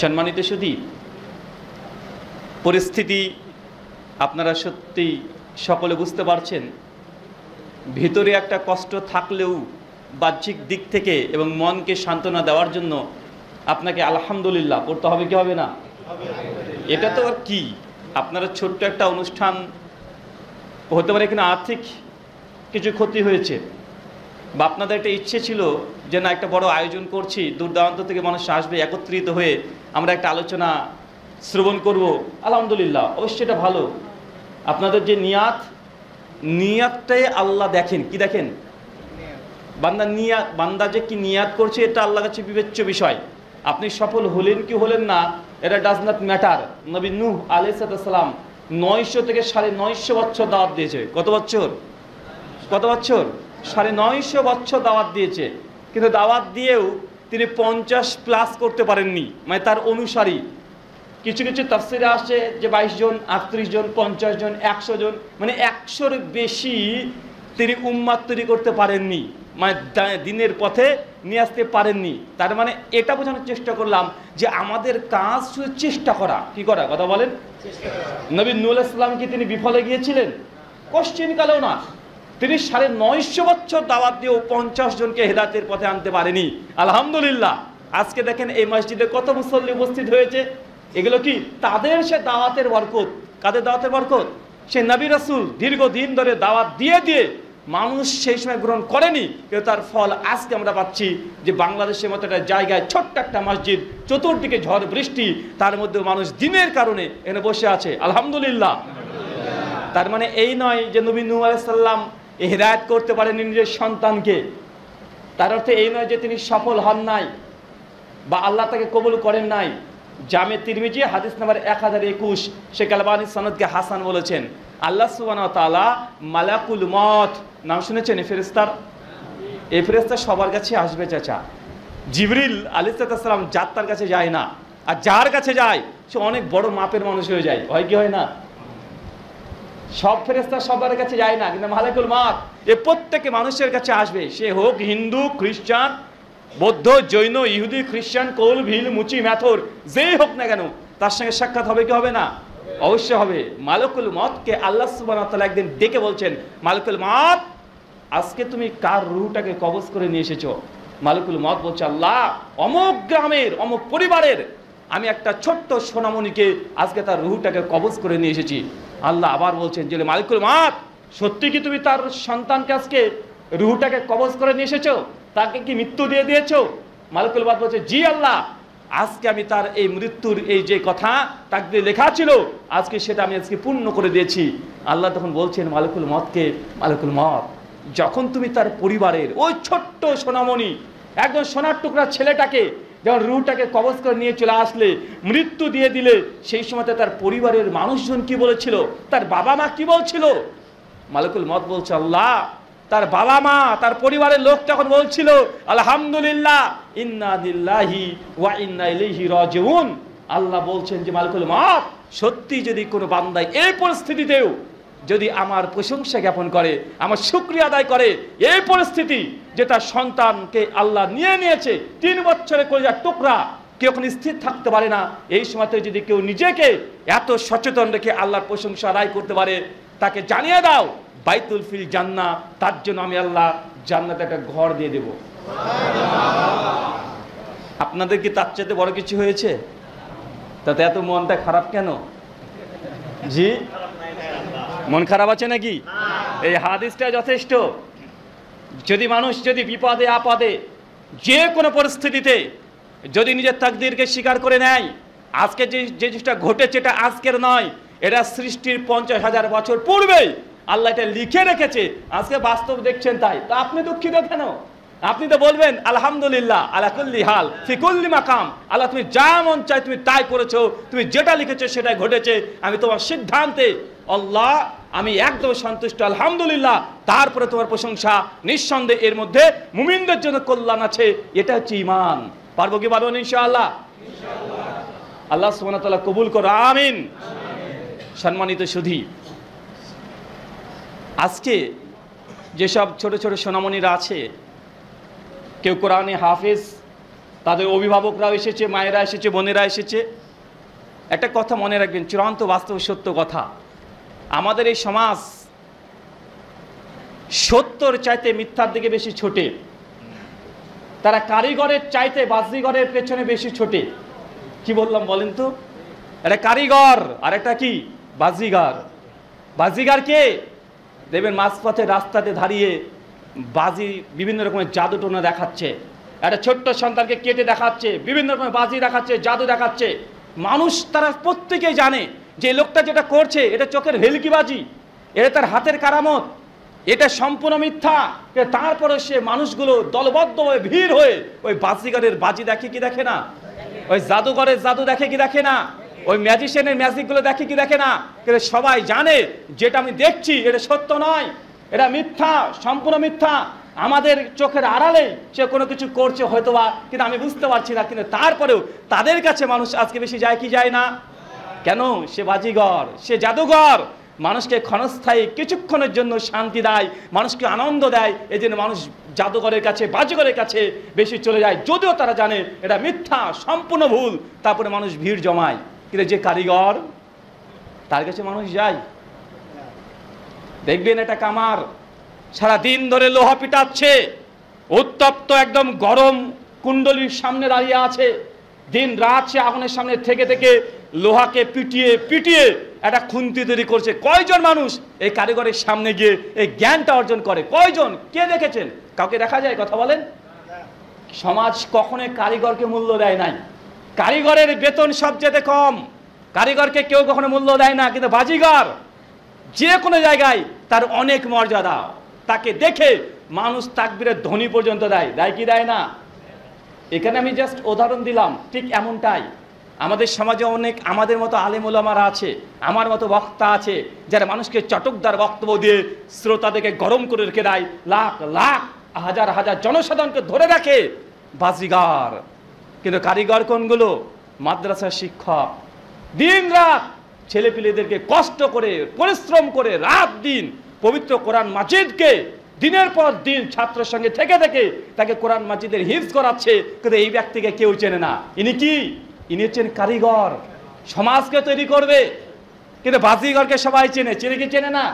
সম্মানিত সুধী, পরিস্থিতি আপনারা সত্যি সকলে বুঝতে পারছেন। ভিতরে একটা কষ্ট থাকলেও বাহ্যিক দিক থেকে এবং মনকে সান্ত্বনা দেওয়ার জন্য আপনাকে আলহামদুলিল্লাহ পড়তে হবে কি হবে না? এটা তো আর কি, আপনারা ছোট্ট একটা অনুষ্ঠান হতে পারে, এখানে আর্থিক কিছু ক্ষতি হয়েছে, বা আপনাদের একটা ইচ্ছে ছিল যে না একটা বড় আয়োজন করছি, দূর দূরান্ত থেকে মানুষ আসবে, একত্রিত হয়ে আমরা একটা আলোচনা শ্রবণ করব, আলহামদুলিল্লাহ, অবশ্যই এটা ভালো। আপনাদের যে নিয়াতটাই আল্লাহ দেখেন। কি দেখেন? বান্দা যে কি নিয়াত করছে এটা আল্লাহর কাছে বিবেচ্য বিষয়। আপনি সফল হলেন কি হলেন না, এটা ডাজ নট ম্যাটার। নবী নূহ আলাইহিস সালাম 900 থেকে 950 বছর দাওয়াত দিয়েছে। কত বছর? 950 বছর দাওয়াত দিয়েছে, কিন্তু দাওয়াত দিয়েও তিনি 50+ করতে পারেননি, মানে তার অনুসারী। কিছু কিছু তাফসিরে আসে যে 22 জন, 38 জন, 50 জন, 100 জন, মানে 100-র বেশি তিনি উম্মাত তৈরি করতে পারেননি, মানে দিনের পথে নিয়ে আসতে পারেননি। তার মানে এটা বোঝানোর চেষ্টা করলাম যে আমাদের কাজ শুধু চেষ্টা করা। কি করা? কথা বলেন। নবী নূহ আলাইহিস সালাম কি তিনি বিফলে গিয়েছিলেন? কোশ্চেন কালেও না। তিনি 950 বছর দাওয়াত দিয়েও 50 জনকে হেদায়েতের পথে আনতে পারেনি। আলহামদুলিল্লাহ, আজকে দেখেন এই মসজিদে কত মুসল্লি উপস্থিত হয়েছে। এগুলো কি তাদের সে দাওয়াতের বরকত। কাদের দাওয়াতের বরকত? সে নবী রাসূল দীর্ঘদিন ধরে দাওয়াত দিয়ে দিয়ে মানুষ সেই সময় গ্রহণ করেনি, কিন্তু তার ফল আজকে আমরা পাচ্ছি যে বাংলাদেশের মতো একটা জায়গায় ছোট্ট একটা মসজিদ, চতুর্দিকে ঝড় বৃষ্টি, তার মধ্যে মানুষ দিনের কারণে এখানে বসে আছে। আলহামদুলিল্লাহ। তার মানে এই নয় যে নবী নূহ আলাইহিস সালাম হেদায়েত করতে পারেননি নিজের সন্তানকে। তার অর্থ এই নয় যে তিনি সফল হন নাই বা আল্লাহ তাকে কবুল করেন নাই। জামে তিরমিজি হাদিস নাম্বার 1021 শেখ আলবানী সনদকে হাসান বলেছেন। আল্লাহ সুবহানাহু ওয়া তাআলা মালাকুল মউত নাম শুনেছেন? এই ফেরেশতার, এই ফেরেশতা সবার কাছে আসবে চাচা। জিবরিল আলাইহিস সালাম যার কাছে যায় না, আর যার কাছে যায় সে অনেক বড় মাপের মানুষ হয়ে যায়। হয় কি হয় না? সব ফেরেশতা সবার কাছে যায় না, কিন্তু মালাকুল মউত এ প্রত্যেকে মানুষের কাছে আসবে। সে হোক হিন্দু, খ্রিস্টান, বৌদ্ধ, জৈন, ইহুদি, খ্রিস্টান, কৌল, ভিল, মুচি, ম্যাথর, যেই হোক না কেন তার সঙ্গে সাক্ষাৎ হবে কি হবে না? অবশ্যই হবে। মালাকুল মউতকে আল্লাহ সুবহানাহু ওয়া তাআলা একদিন ডেকে বলছেন, মালাকুল মউত, আজকে তুমি কার রূহটাকে কবজ করে নিয়ে এসেছো? মালাকুল মউত বলছে, আল্লাহ, অমুক গ্রামের অমুক পরিবারের আমি একটা ছোট্ট সোনামণিকে আজকে তার রূহটাকে কবজ করে নিয়ে এসেছি। আল্লাহ আবার বলছেন যে মালাকুল মউত, সত্যি কি তুমি তার সন্তানকে আজকে রূহটাকে কবজ করে নিয়ে এসেছো? তাকে কি মৃত্যু দিয়ে দিয়েছো? মালাকুল মউত বলছে, জি আল্লাহ, আজকে আমি তার এই মৃত্যুর এই যে কথা তাকদীরে লেখা ছিল আজকে সেটা আমি আজকে পূর্ণ করে দিয়েছি। আল্লাহ তখন বলছেন মালাকুল মউতকে, মালাকুল মউত, যখন তুমি তার পরিবারের ওই ছোট্ট সোনামণি, একজন সোনার টুকরা ছেলেটাকে যখন রূহটাকে কবজ করে নিয়ে চলে আসলে, মৃত্যু দিয়ে দিলে, সেই সময় তার পরিবারের মানুষজন কি বলেছিল? তার বাবা মা কি বলছিল? মালাকুল মউত বলছে, আল্লাহ, তার বাবা মা, তার পরিবারের লোক তখন বলছিল, আলহামদুলিল্লাহ, ইন্না লিল্লাহি ওয়া ইন্না ইলাইহি রাজিউন। আল্লাহ বলছেন যে মালাকুল মউত, সত্যি যদি কোনো বান্দা এই পরিস্থিতিতেও যদি আমার প্রশংসা জ্ঞাপন করে, আমার শুকরিয়া আদায় করে, এই পরিস্থিতি যে তার সন্তানকে আল্লাহ নিয়ে নিয়েছে, 3 বছরের কলিজার টুকরা, কেউ এখন স্থির থাকতে পারে না, এই সময়তে যদি কেউ নিজেকে এত সচেতন রেখে আল্লাহর প্রশংসা আদায় করতে পারে, তাকে জানিয়ে দাও বাইতুল ফিল জান্নাহ, তার জন্য আমি আল্লাহ জান্নাতে একটা ঘর দিয়ে দেব। আপনাদের কি তার চাইতে বড় কিছু হয়েছে? তাতে এত মনটা খারাপ কেন? জি, মন খারাপ আছে নাকি? এই হাদিসটা যথেষ্ট। যদি মানুষ যদি বিপদে আপদে যে কোনো পরিস্থিতিতে যদি নিজের তাকদীরকে স্বীকার করে নেয়, আজকে যে জিনিসটা ঘটেছে এটা আজকের নয়, এটা সৃষ্টির 50,000 বছর পূর্বেই আল্লাহ এটা লিখে রেখেছে, আজকে বাস্তব দেখছেন। তাই তো আপনি দুঃখিত কেন? আপনি তো বলবেন আলহামদুলিল্লাহ আলা কুল্লি হাল ফি কুল্লি মাকাম। আল্লাহ, তুমি যা মন চাই তুমি তাই করেছো, তুমি যেটা লিখেছো সেটাই ঘটেছে, আমি তোমার সিদ্ধান্তে আল্লাহ আমি একদম সন্তুষ্ট, আলহামদুলিল্লাহ। তারপরে তোমার প্রশংসা, নিঃসন্দেহে এর মধ্যে মুমিনদের জন্য কল্যাণ আছে। এটা হচ্ছে ঈমান। পারবো কি পারবো না? ইনশাআল্লাহ। আল্লাহ সুবহানাহু ওয়া তাআলা কবুল করো, আমিন। সম্মানিত সুধী, আজকে যেসব ছোট ছোট সোনামণিরা আছে, কেউ কোরআনে হাফেজ, তাদের অভিভাবকরাও এসেছে, মায়েরা এসেছে, বোনেরা এসেছে। একটা কথা মনে রাখবেন, চূড়ান্ত বাস্তব সত্য কথা, আমাদের এই সমাজ সত্যর চাইতে মিথ্যার দিকে বেশি ছোটে। তারা কারিগরের চাইতে বাজিগরের পেছনে বেশি ছোটে। কি বললাম বলেন তো? একটা কারিগর আর একটা কি বাজিগার। বাজিগার কে? দেখবেন মাঝপথে রাস্তাতে দাঁড়িয়ে বাজি বিভিন্ন রকমের জাদু টোনা দেখাচ্ছে, একটা ছোট্ট সন্তানকে কেটে দেখাচ্ছে, বিভিন্ন রকমের বাজি দেখাচ্ছে, জাদু দেখাচ্ছে। মানুষ তারা প্রত্যেকেই জানে যে লোকটা যেটা করছে এটা চোখের ভেলকিবাজি, এটা তার হাতের কারামত, এটা সম্পূর্ণ মিথ্যা। তারপরে সে মানুষগুলো দলবদ্ধভাবে ভিড় হয়ে ওই বাজিগারের বাজি দেখে কি দেখে না, ওই জাদুঘরের জাদু দেখে কি দেখে না, ওই ম্যাজিশিয়ানের ম্যাজিকগুলো দেখে কি দেখে না। কিন্তু সবাই জানে যেটা আমি দেখছি এটা সত্য নয়, এটা মিথ্যা, সম্পূর্ণ মিথ্যা। আমাদের চোখের আড়ালে সে কোনো কিছু করছে হয়তোবা, কিন্তু আমি বুঝতে পারছি না। কিন্তু তারপরেও তাদের কাছে মানুষ আজকে বেশি যায় কি যায় না? কেন? সে বাজিঘর, সে জাদুঘর, মানুষকে ক্ষণস্থায়ী কিছুক্ষণের জন্য শান্তি দেয়, মানুষকে আনন্দ দেয়। এই জন্য মানুষ জাদুঘরের কাছে, বাজিঘরের কাছে বেশি চলে যায়, যদিও তারা জানে এটা মিথ্যা, সম্পূর্ণ ভুল। তারপরে মানুষ ভিড় জমায়। কিন্তু যে কারিগর, তার কাছে মানুষ যায়। দেখবেন এটা কামার সারা দিন ধরে লোহা পিটাচ্ছে, উত্তপ্ত একদম গরম কুণ্ডলীর সামনে দাঁড়িয়ে আছে, দিন রাত সে আগুনের সামনে থেকে থেকে লোহাকে পিটিয়ে পিটিয়ে একটা খুন্তি তৈরি করছে। কয়জন মানুষ এই কারিগরের সামনে গিয়ে এই জ্ঞানটা অর্জন করে? কয়জন? কে দেখেছেন? কাউকে দেখা যায়? কথা বলেন। সমাজ কখনোই কারিগরকে মূল্য দেয় নাই। কারিগরের বেতন সবচেয়ে কম, কারিগরকে কেউ কখনো মূল্য দেয় না। কিন্তু বাজিগর যে কোনো জায়গায় তার অনেক মর্যাদা, তাকে দেখে মানুষ তাকবীরের ধ্বনি পর্যন্ত দেয়। দেয় কি দেয় না? এখানে আমি জাস্ট উদাহরণ দিলাম। ঠিক এমনটাই আমাদের সমাজে অনেক আমাদের মতো আলেম ওলামারা আছে, আমার মতো বক্তা আছে, যারা মানুষকে চটকদার বক্তব্য দিয়ে শ্রোতাদেরকে গরম করে রেখে দেয়, লাখ লাখ হাজার হাজার জনসাধারণকে ধরে রাখে। বাজিগার। কিন্তু কারিগর কোনগুলো? মাদ্রাসার শিক্ষক, দিন রাত ছেলেপিলেদেরকে কষ্ট করে পরিশ্রম করে রাত দিন পবিত্র কোরআন মাজিদকে দিনের পর দিন ছাত্রের সঙ্গে থেকে থেকে তাকে কোরআন মাজিদের হিফজ করাচ্ছে। কিন্তু এই ব্যক্তিকে কেউ চেনে না। ইনি কি? ইনি হচ্ছেন কারিগর, সমাজকে তৈরি করবে। কিন্তু বাজিগরকে সবাই চেনে, চেনে কি চেনে না?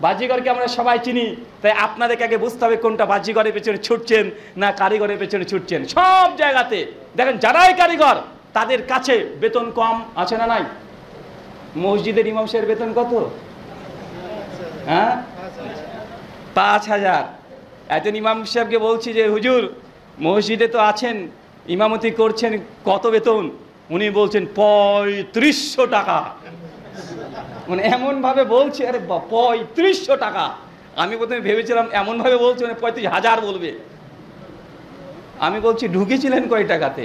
বাজিগরকে আমরা সবাই চিনি। তাই আপনাদেরকে আগে বুঝতে হবে কোনটা বাজিগরের পেছনে ছুটছেন না কারিগরের পেছনে ছুটছেন। সব জায়গাতে দেখেন যারাই কারিগর তাদের কাছে বেতন কম আছে না নাই? মসজিদের ইমাম সাহেবের বেতন কত? হ্যাঁ, 5,000। একজন ইমাম সাহেবকে বলছি যে হুজুর মসজিদে তো আছেন, ইমামতি করছেন, কত বেতন? উনি বলছেন 3500 টাকা। মানে এমনভাবে বলছে, আরে 3500 টাকা। আমি প্রথমে ভেবেছিলাম এমনভাবে বলছে মানে 35,000 বলবে। আমি বলছি ঢুকেছিলেন কয় টাকাতে?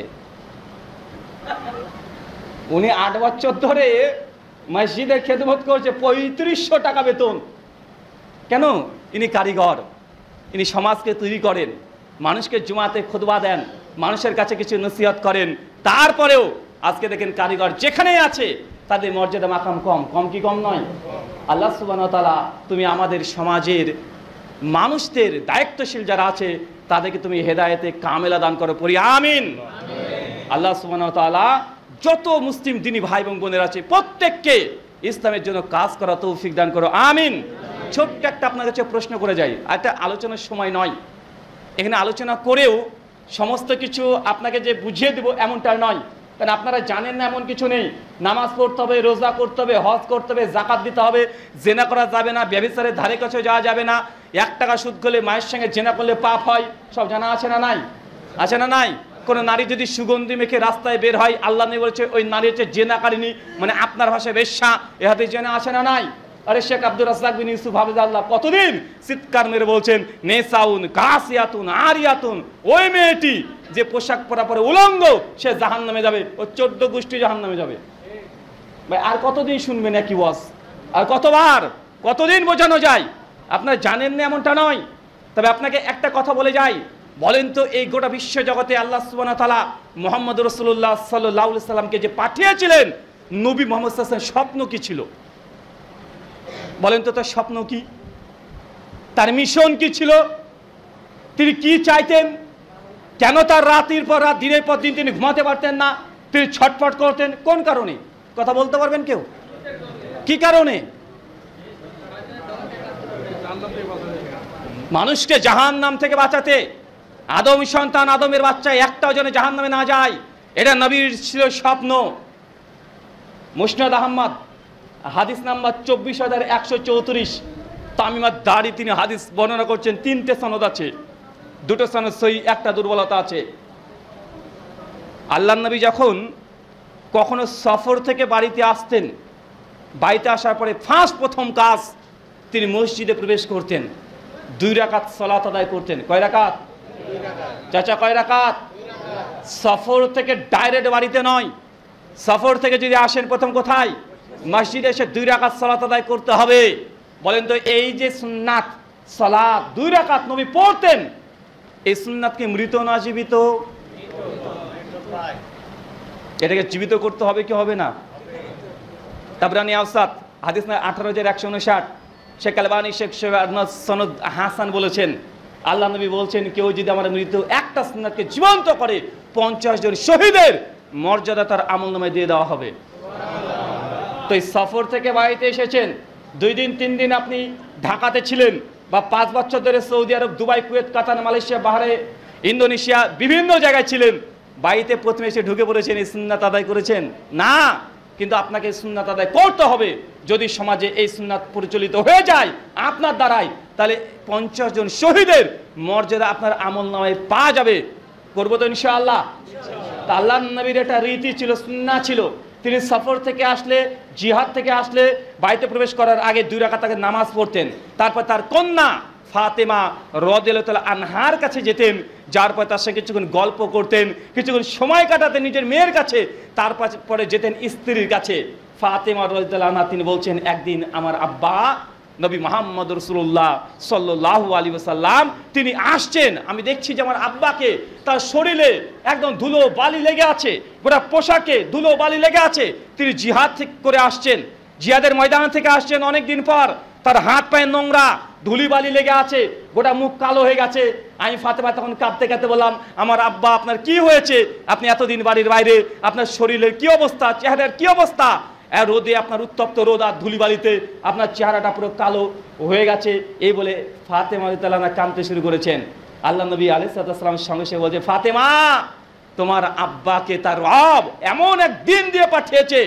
উনি 8 বছর ধরে মসজিদে খেদমত করছে, 3500 টাকা বেতন। কেন? ইনি কারিগর, ইনি সমাজকে তৈরি করেন, মানুষকে জুমাতে খুতবা দেন, মানুষের কাছে কিছু নসিহত করেন। তারপরেও আজকে দেখেন কারিগর যেখানেই আছে তাদের মর্যাদা মাকাম কম। কম কি কম নয়? আল্লাহ সুবহানাহু ওয়া তাআলা তুমি আমাদের সমাজের মানুষদের দায়িত্বশীল যারা আছে তাদেরকে তুমি হেদায়েতে কামেলা দান করো, পড়ি আমিন। আল্লাহ সুবহানাহু ওয়া তাআলা যত মুসলিম দিনী ভাই এবং বোনেরা আছে প্রত্যেককে ইসলামের জন্য কাজ করা তৌফিক দান করো, আমিন। ছোট্ট একটা আপনার কাছে প্রশ্ন করে যাই, একটা আলোচনার সময় নয়, এখানে আলোচনা করেও সমস্ত কিছু আপনাকে যে বুঝিয়ে দেবো এমনটা নয়, কারণ আপনারা জানেন না এমন কিছু নেই। নামাজ পড়তে হবে, রোজা করতে হবে, হজ করতে হবে, জাকাত দিতে হবে, জেনা করা যাবে না, ব্যভিচারের ধারে কাছে যাওয়া যাবে না, 1 টাকা সুদ করলে মায়ের সঙ্গে জেনা করলে পাপ হয়, সব জানা আছে না নাই? আছে না নাই? কোনো নারী যদি সুগন্ধি মেখে রাস্তায় বের হয়, আল্লাহ নবী বলেছে ওই নারী হচ্ছে জেনাকারিনী, মানে আপনার ভাষায় বেশ্যা। এ হাতে জেনা আছে না নাই? আরে শেখ আব্দুর রাজ্জাক বিন ইউসুফ হাফিজাল্লাহ কতদিন চিৎকার মেরে বলছেন নেসাউন কাসিয়াতুন আরিয়াতুন, ওই মেয়েটি যে পোশাক পরা পরে উলঙ্গ সে জাহান্নামে যাবে, ও 14 গোষ্ঠী জাহান্নামে যাবে। ভাই আর কতদিন শুনবেন একই ওয়াজ? আর কতবার, কতদিন বোঝানো যায়? আপনারা জানেন না এমনটা নয়। তবে আপনাকে একটা কথা বলে যাই, বলেন তো এই গোটা বিশ্ব জগতে আল্লাহ সুবহানাহু ওয়া তাআলা মুহাম্মদ রাসূলুল্লাহ সাল্লাল্লাহু আলাইহি সাল্লামকে যে পাঠিয়েছিলেন, নবী মুহাম্মদ সাল্লাল্লাহু আলাইহি ওয়াসাল্লাম স্বপ্ন কি ছিল? বলেন তো তার স্বপ্ন কি? তার মিশন কি ছিল? তিনি কি চাইতেন? কেন তার রাতের পর রাত দিনের পর দিন তিনি ঘুমাতে পারতেন না, তিনি ছটফট করতেন? কোন কারণে? কথা বলতে পারবেন কেউ? কি কারণে? মানুষকে জাহান্নাম থেকে বাঁচাতে, আদম সন্তান আদমের বাচ্চা একটাও যেন জাহান্নামে না যায়, এটা নবীর ছিল স্বপ্ন। মুসনাদ আহমদ হাদিস নাম্বার 24,134, তামিমাত দাড়ি তিনি হাদিস বর্ণনা করছেন। 3টে সনদ আছে, 2টো সনদ সহি, একটা দুর্বলতা আছে। আল্লাহর নবী যখন কখনো সফর থেকে বাড়িতে আসতেন, বাড়িতে আসার পরে প্রথম কাজ তিনি মসজিদে প্রবেশ করতেন, 2 রাকাত সালাত আদায় করতেন। কয় রাকাত চাচা? কয় রাকাত? সফর থেকে ডাইরেক্ট বাড়িতে নয়, সফর থেকে যদি আসেন প্রথম কোথায়? মসজিদে এসে 2 রাকাত সালাত আদায় করতে হবে। বলেন তো এই যে সুন্নাত সালাত 2 রাকাত নবী পড়তেন, এই সুন্নাত কি মৃত না জীবিত? এটাকে জীবিত করতে হবে কি হবে না? তাবরানি আওসাত হাদিস না 18,159, শেখ আলবানী শেখ সনদ হাসান বলেছেন, আল্লাহ নবী বলছেন কেউ যদি আমার মৃত একটা সুন্নাতকে জীবন্ত করে 50 জন শহীদের মর্যাদা তার আমলনামায় দিয়ে দেওয়া হবে। তো এই সফর থেকে বাড়িতে এসেছেন, 2 দিন 3 দিন আপনি ঢাকাতে ছিলেন, বা 5 বছর ধরে সৌদি আরব, দুবাই, কুয়েত, কাতার, মালয়েশিয়া, বাহরে, ইন্দোনেশিয়া বিভিন্ন জায়গায় ছিলেন, বাড়িতে প্রথমে এসে ঢুকে পড়েছেন, এই সুন্নাত আদায় করেছেন না? কিন্তু আপনাকে সুন্নাত আদায় করতে হবে। যদি সমাজে এই সুন্নাত পরিচালিত হয়ে যায় আপনার দ্বারাই, তাহলে 50 জন শহীদের মর্যাদা আপনার আমলনামায় পাওয়া যাবে। করবো তো ইনশাআল্লাহ? তা আল্লাহর নবীর একটা রীতি ছিল, সুন্নাত ছিল, তিনি সফর থেকে আসলে, জিহাদ থেকে আসলে বাড়িতে প্রবেশ করার আগে 2 রাকাত আগে নামাজ পড়তেন। তারপর তার কন্যা ফাতেমা রাদিয়াল্লাহু তাআলা আনহার কাছে যেতেন, যার পর তার সঙ্গে কিছুক্ষণ গল্প করতেন, কিছুক্ষণ সময় কাটাতেন নিজের মেয়ের কাছে, তারপরে যেতেন স্ত্রীর কাছে। ফাতেমা রাদিয়াল্লাহু আনহা তিনি বলছেন, একদিন আমার আব্বা নবী মুহাম্মদ রাসূলুল্লাহ সাল্লাল্লাহু আলাইহি ওয়াসাল্লাম তিনি আসছেন, আমি দেখছি যে আমার আব্বাকে তার শরীরে একদম ধুলো বালি লেগে আছে, গোটা পোশাকে ধুলো বালি লেগে আছে। তিনি জিহাদ করে আসছেন, জিহাদের ময়দান থেকে আসছেন অনেক দিন পর, তার হাত পায়ে নোংরা, ধুলি বালি লেগে আছে, গোটা মুখ কালো হয়ে গেছে। আমি ফাতেমা তখন কাঁদতে কাঁদতে বললাম, আমার আব্বা আপনার কি হয়েছে? আপনি এতদিন বাড়ির বাইরে, আপনার শরীরের কি অবস্থা, চেহারার কি অবস্থা? রোদে, আপনার উত্তপ্ত রোদ আর ধুলিবালিতে আপনার চেহারাটা পুরো কালো হয়ে গেছে। এই বলে ফাতেমা রাদিয়াল্লাহু আনহা কাঁদতে শুরু করেছেন। আল্লাহ নবী আলাইহিস সালামের সঙ্গে সে বলছে, ফাতেমা তোমার আব্বাকে তার রব এমন এক দিন দিয়ে পাঠিয়েছে,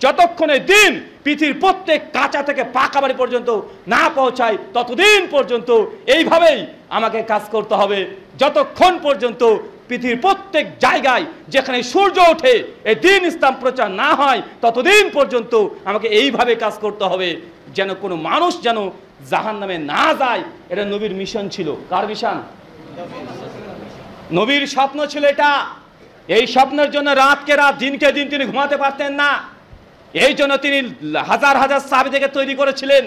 যতক্ষণে দিন পৃথিবীর প্রত্যেক কাঁচা থেকে পাকা বাড়ি পর্যন্ত না পৌঁছায়, ততদিন পর্যন্ত এইভাবেই আমাকে কাজ করতে হবে। যতক্ষণ পর্যন্ত পৃথিবীর প্রত্যেক জায়গায় যেখানে সূর্য ওঠে এই দিন ইসলাম প্রচার না হয়, ততদিন পর্যন্ত আমাকে এইভাবে কাজ করতে হবে, যেন কোনো মানুষ যেন জাহান্নামে না যায়। এটা নবীর মিশন ছিল। কার মিশন? নবীর স্বপ্ন ছিল এটা। এই স্বপ্নের জন্য রাতকে রাত, দিনকে দিন তিনি ঘুমাতে পারতেন না। এই জন্য তিনি হাজার হাজার সাহাবীদেরকে তৈরি করেছিলেন,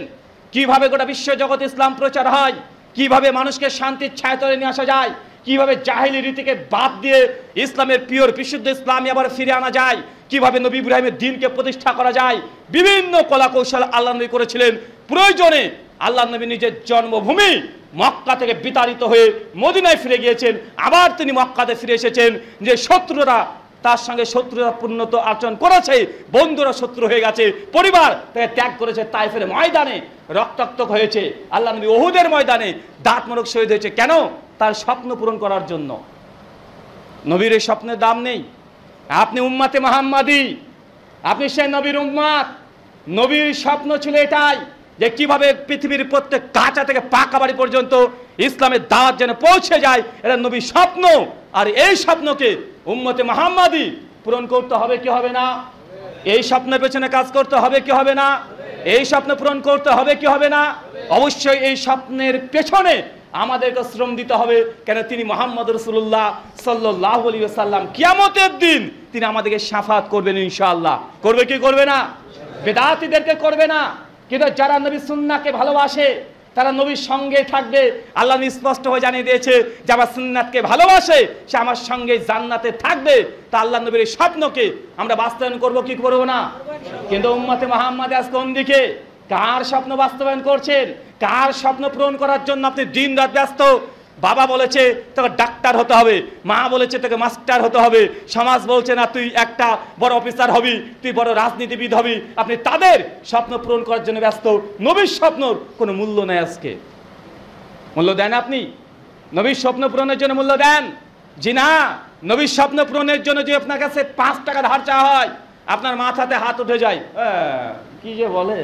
কিভাবে গোটা বিশ্ব জগৎ ইসলাম প্রচার হয়, কিভাবে মানুষকে শান্তির ছায়াতলে নিয়ে আসা যায়, কিভাবে জাহেলি রীতিকে বাদ দিয়ে ইসলামের পিওর বিশুদ্ধ ইসলামে আবার ফিরে আনা যায়, কিভাবে নবী ইব্রাহিমের দ্বীনকে প্রতিষ্ঠা করা যায়। বিভিন্ন কলা কৌশল আল্লাহ নবী করেছিলেন। প্রয়োজনে আল্লাহ নবী নিজের জন্মভূমি মক্কা থেকে বিতাড়িত হয়ে মদিনায় ফিরে গিয়েছেন, আবার তিনি মক্কাতে ফিরে এসেছেন। যে শত্রুরা তার সঙ্গে শত্রুতাপূর্ণ আচরণ করেছে, বন্ধুরা শত্রু হয়ে গেছে, পরিবার তাকে ত্যাগ করেছে, তাইফের ময়দানে রক্তাক্ত হয়েছে, আল্লাহ নবী উহুদের ময়দানে দাঁত মোড়ক শহীদ হয়েছে। কেন? তার স্বপ্ন পূরণ করার জন্য। নবীর এই স্বপ্নের দাম নেই। আপনি উম্মাতে মুহাম্মাদি, আপনি সেই নবীর উম্মাত। নবীর স্বপ্ন ছিল এটাই যে কিভাবে পৃথিবীর প্রত্যেক কাঁচা থেকে পাকা বাড়ি পর্যন্ত ইসলামের দাওয়াত যেন পৌঁছে যায়, এটা নবীর স্বপ্ন। আর এই স্বপ্নকে উম্মতে মুহাম্মাদি পূরণ করতে হবে কি হবে না? এই স্বপ্নের পেছনে কাজ করতে হবে কি হবে না? এই স্বপ্ন পূরণ করতে হবে কি হবে না? অবশ্যই এই স্বপ্নের পেছনে আমাদেরকে শ্রম দিতে হবে। কেন? তিনি মুহাম্মদ রাসূলুল্লাহ সাল্লাল্লাহু আলাইহি ওয়াসাল্লাম কিয়ামতের দিন তিনি আমাদেরকে শাফাত করবেন ইনশাআল্লাহ। করবে কি করবে না? বেদাতীদেরকে করবে না, কিন্তু যারা নবী সুন্নাহকে ভালোবাসে তারা নবীর সঙ্গে থাকবে। আল্লাহ স্পষ্ট হয়ে জানিয়ে দিয়েছে যে আমার সুন্নাতকে ভালোবাসে সে আমার সঙ্গে জান্নাতে থাকবে। তা আল্লাহ নবীর এই স্বপ্নকে আমরা বাস্তবায়ন করব কি করব না? কিন্তু উম্মতে মুহাম্মাদ আজ কোন দিকে? কার স্বপ্ন বাস্তবায়ন করছেন? কার স্বপ্ন পূরণ করার জন্য আপনি দিন রাত ব্যস্ত? বাবা বলেছে তোকে ডাক্তার হতে হবে, মা বলেছে তোকে মাস্টার হতে হবে, সমাজ বলছে না তুই একটা বড় অফিসার হবি, তুই বড় রাজনীতিবিদ হবি। আপনি তাদের স্বপ্ন পূরণ করার জন্য ব্যস্ত। নবীর স্বপ্নর কোনো মূল্য নেই। আজকে মূল্য দেন আপনি? নবীর স্বপ্ন পূরণের জন্য মূল্য দেন? জি না। নবীর স্বপ্ন পূরণের জন্য যে আপনার কাছে 5 টাকা ধার চাওয়া হয়, আপনার মাথাতে হাত উঠে যায়। কি যে বলে!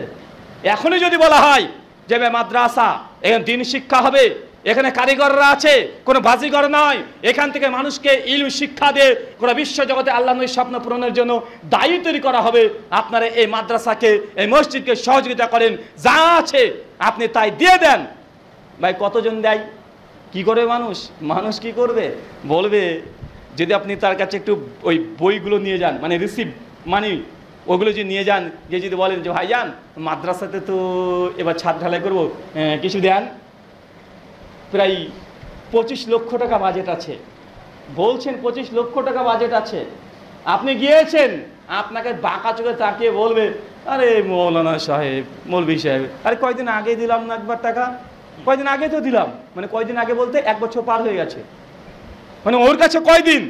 এখনই যদি বলা হয় যে মাদ্রাসা, এখানে দিন শিক্ষা হবে, এখানে কারিগররা আছে, কোনো বাজিগর নয়, এখান থেকে মানুষকে ইলম শিক্ষা দিয়ে গোটা বিশ্ব জগতে আল্লাহ নবীর স্বপ্ন পূরণের জন্য দায়ী তৈরি করা হবে। আপনারা এই মাদ্রাসাকে, এই মসজিদকে সহযোগিতা করেন, যা আছে আপনি তাই দিয়ে দেন। ভাই কতজন দেয়? কি করে মানুষ? মানুষ কি করবে? বলবে যদি আপনি তার কাছে একটু ওই বইগুলো নিয়ে যান, মানে রিসিভ মানি, ওগুলো যে নিয়ে যান, যে যদি বলেন যে ভাইজান মাদ্রাসাতে তো এবার ছাদ ঢালাই করবো, কিছু দেন, প্রায় 25 লক্ষ টাকা বাজেট আছে। বলছেন 25 লক্ষ টাকা বাজেট আছে, আপনি গিয়েছেন, আপনাকে বাঁকা চোখে তাকিয়ে বলবে আরে মৌলানা সাহেব, মৌলভী সাহেব, আরে কয়দিন আগে দিলাম না একবার টাকা, কয়দিন আগে তো দিলাম। মানে কয়দিন আগে বলতে 1 বছর পার হয়ে গেছে। মানে ওর কাছে কয়দিন?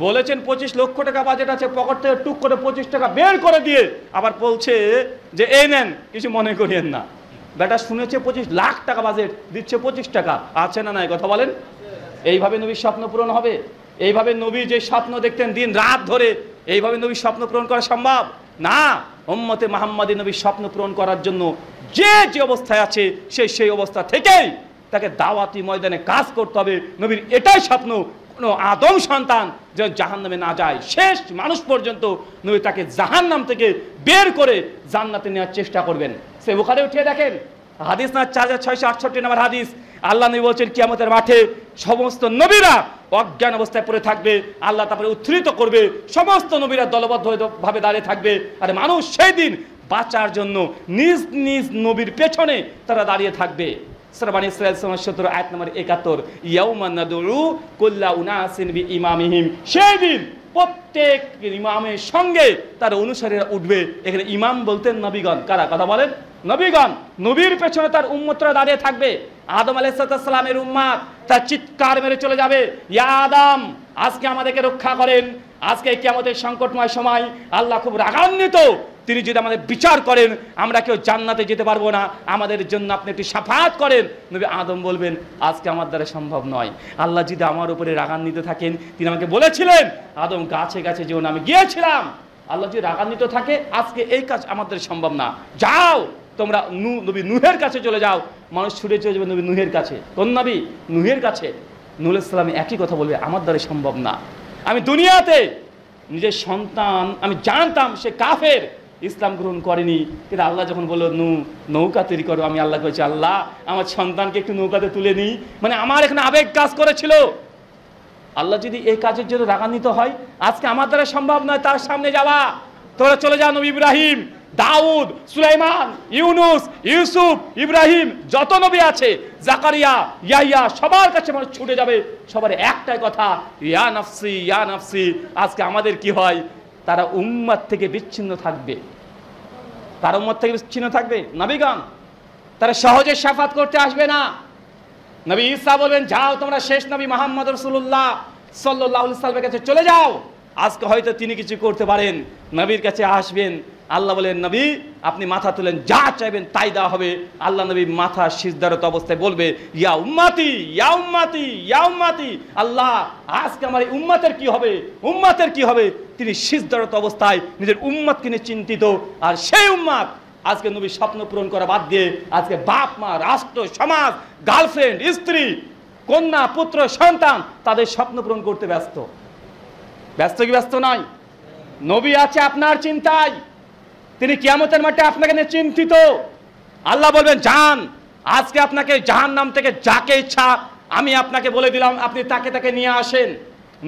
বলেছেন 25 লক্ষ টাকা বাজেট আছে, পকেট থেকে টুক করে 25 টাকা বের করে দিয়ে আবার বলছে যে এই নেন, কিছু মনে করিয়েন না। বেটা শুনেছে 25 লাখ টাকা বাজেট, দিচ্ছে 25 টাকা। আছে না নাই কথা বলেন? এইভাবে নবীর স্বপ্ন পূরণ হবে? এইভাবে নবী যে স্বপ্ন দেখতেন দিন রাত ধরে, এইভাবে নবীর স্বপ্ন পূরণ করা সম্ভব না। উম্মতে মুহাম্মাদী নবীর স্বপ্ন পূরণ করার জন্য যে যে অবস্থায় আছে সেই অবস্থা থেকেই তাকে দাওয়াতি ময়দানে কাজ করতে হবে। নবীর এটাই স্বপ্ন, কোনো আদম সন্তান যেন জাহান্নামে না যায়। শেষ মানুষ পর্যন্ত নবী তাকে জাহান্নাম থেকে বের করে জান্নাতে নেওয়ার চেষ্টা করবেন। সে বুখারী উঠিয়ে দেখেন, হাদিস না 4668 নম্বর হাদিস। আল্লাহ নবী বলছেন কিয়ামতের মাঠে সমস্ত নবীরা অজ্ঞান অবস্থায় পড়ে থাকবে, আল্লাহ তারপরে উত্থিত করবে, সমস্ত নবীরা দলবদ্ধভাবে দাঁড়িয়ে থাকবে। আর মানুষ সেই দিন বাঁচার জন্য নিজ নিজ নবীর পেছনে তারা দাঁড়িয়ে থাকবে। সূরা বনী ইসরাঈল 17 আয়াত নম্বর 71, ইয়াউমা নাদউ কুল্লা উনাসিন বিইমামিহিম। সেই দিন প্রত্যেক ইমামের সঙ্গে তার অনুসারীরা উঠবে। এখানে ইমাম বলতেন নবীগণ। কারা? কথা বলেন। নবীগণ। নবীর পেছনে তার উম্মতরা দাঁড়িয়ে থাকবে। আদম আলাইহিস সালামের উম্মত তার চিৎকার মেরে চলে যাবে, ইয়া আদম আজকে আমাদেরকে রক্ষা করেন, আজকে কিয়ামতের সংকটময় সময় আল্লাহ খুব রাগান্বিত, তিনি যদি আমাদের বিচার করেন আমরা কেউ জান্নাতে যেতে পারবো না, আমাদের জন্য আপনি একটু শাফাআত করেন। নবী আদম বলবেন আজকে আমার দ্বারা সম্ভব নয়, আল্লাহ যদি আমার উপরে রাগান্বিত থাকেন, তিনি আমাকে বলেছিলেন আদম গাছে গাছে যেও না, আমি গিয়েছিলাম, আল্লাহ যদি রাগান্বিত থাকে আজকে এই কাজ আমাদের সম্ভব না, যাও তোমরা নবী নূহের কাছে চলে যাও। মানুষ ছুটে চলে যাবে নবী নূহের কাছে। কোন নবী? নূহের কাছে। নূহ আলাইহিস সালাম একই কথা বলবে, আমার দ্বারা সম্ভব না। আমি দুনিয়াতে নিজের সন্তান আমি জানতাম সে কাফের, ইসলাম গ্রহণ করেনি, কিন্তু আল্লাহ যখন বললো নৌকা তৈরি করো, আমি আল্লাহ করেছি আল্লাহ আমার সন্তানকে একটু নৌকাতে তুলে নিই। মানে আমার এখানে আবেগ কাজ করেছিল। আল্লাহ যদি এই কাজের জন্য রাগান্বিত হয়, আজকে আমার দ্বারা সম্ভব নয় তার সামনে যাওয়া। তোরা চলে যাও, নবী ইব্রাহিম, দাউদ, সুলাইমান, ইউনুস, ইউসুফ, ইব্রাহিম, যত নবী আছে, জাকারিয়া, ইয়াহইয়া, সবার কাছে মানুষ ছুটে যাবে। সবার একটাই কথা, ইয়া নাফসি ইয়া নাফসি। আজকে আমাদের কি হয়? তারা উম্মত থেকে বিচ্ছিন্ন থাকবে। তারা উম্মত থেকে বিচ্ছিন্ন থাকবে। নবীগণ তারা সহজে শাফাত করতে আসবে না। নবী ঈসা বলবেন যাও তোমরা শেষ নবী মুহাম্মদ রাসূলুল্লাহ সাল্লাল্লাহু আলাইহি ওয়াসাল্লামের কাছে চলে যাও। আজকে হয়তো তিনি কিছু করতে পারেন, নবীর কাছে আসবেন। আল্লাহ বলেন নবী আপনি মাথা তুলেন, যা চাইবেন তাই দেওয়া হবে। আল্লাহ নবী মাথা সিজদারত অবস্থায় বলবে ইয়া উম্মতি ইয়া উম্মতি ইয়া উম্মতি। আল্লাহ আজকে আমার এই উম্মতের কি হবে, উম্মতের কি হবে? তিনি সিজদারত অবস্থায় নিজের উম্মতকে নিয়ে চিন্তিত। আর সেই উম্মত আজকে নবী স্বপ্ন পূরণ করা বাদ দিয়ে আজকে বাপ মা, রাষ্ট্র, সমাজ, গার্লফ্রেন্ড, স্ত্রী, কন্যা, পুত্র, সন্তান তাদের স্বপ্ন পূরণ করতে ব্যস্ত। ব্যস্ত কি ব্যস্ত নয়? নবী আছে আপনার চিন্তায়, তিনি কিয়ামতের মাঠে আপনাকে নিয়ে চিন্তিত। আল্লাহ বলবেন যান, আজকে আপনাকে জাহান্নাম থেকে যাকে ইচ্ছা আমি আপনাকে বলে দিলাম, আপনি তাকে তাকে নিয়ে আসেন।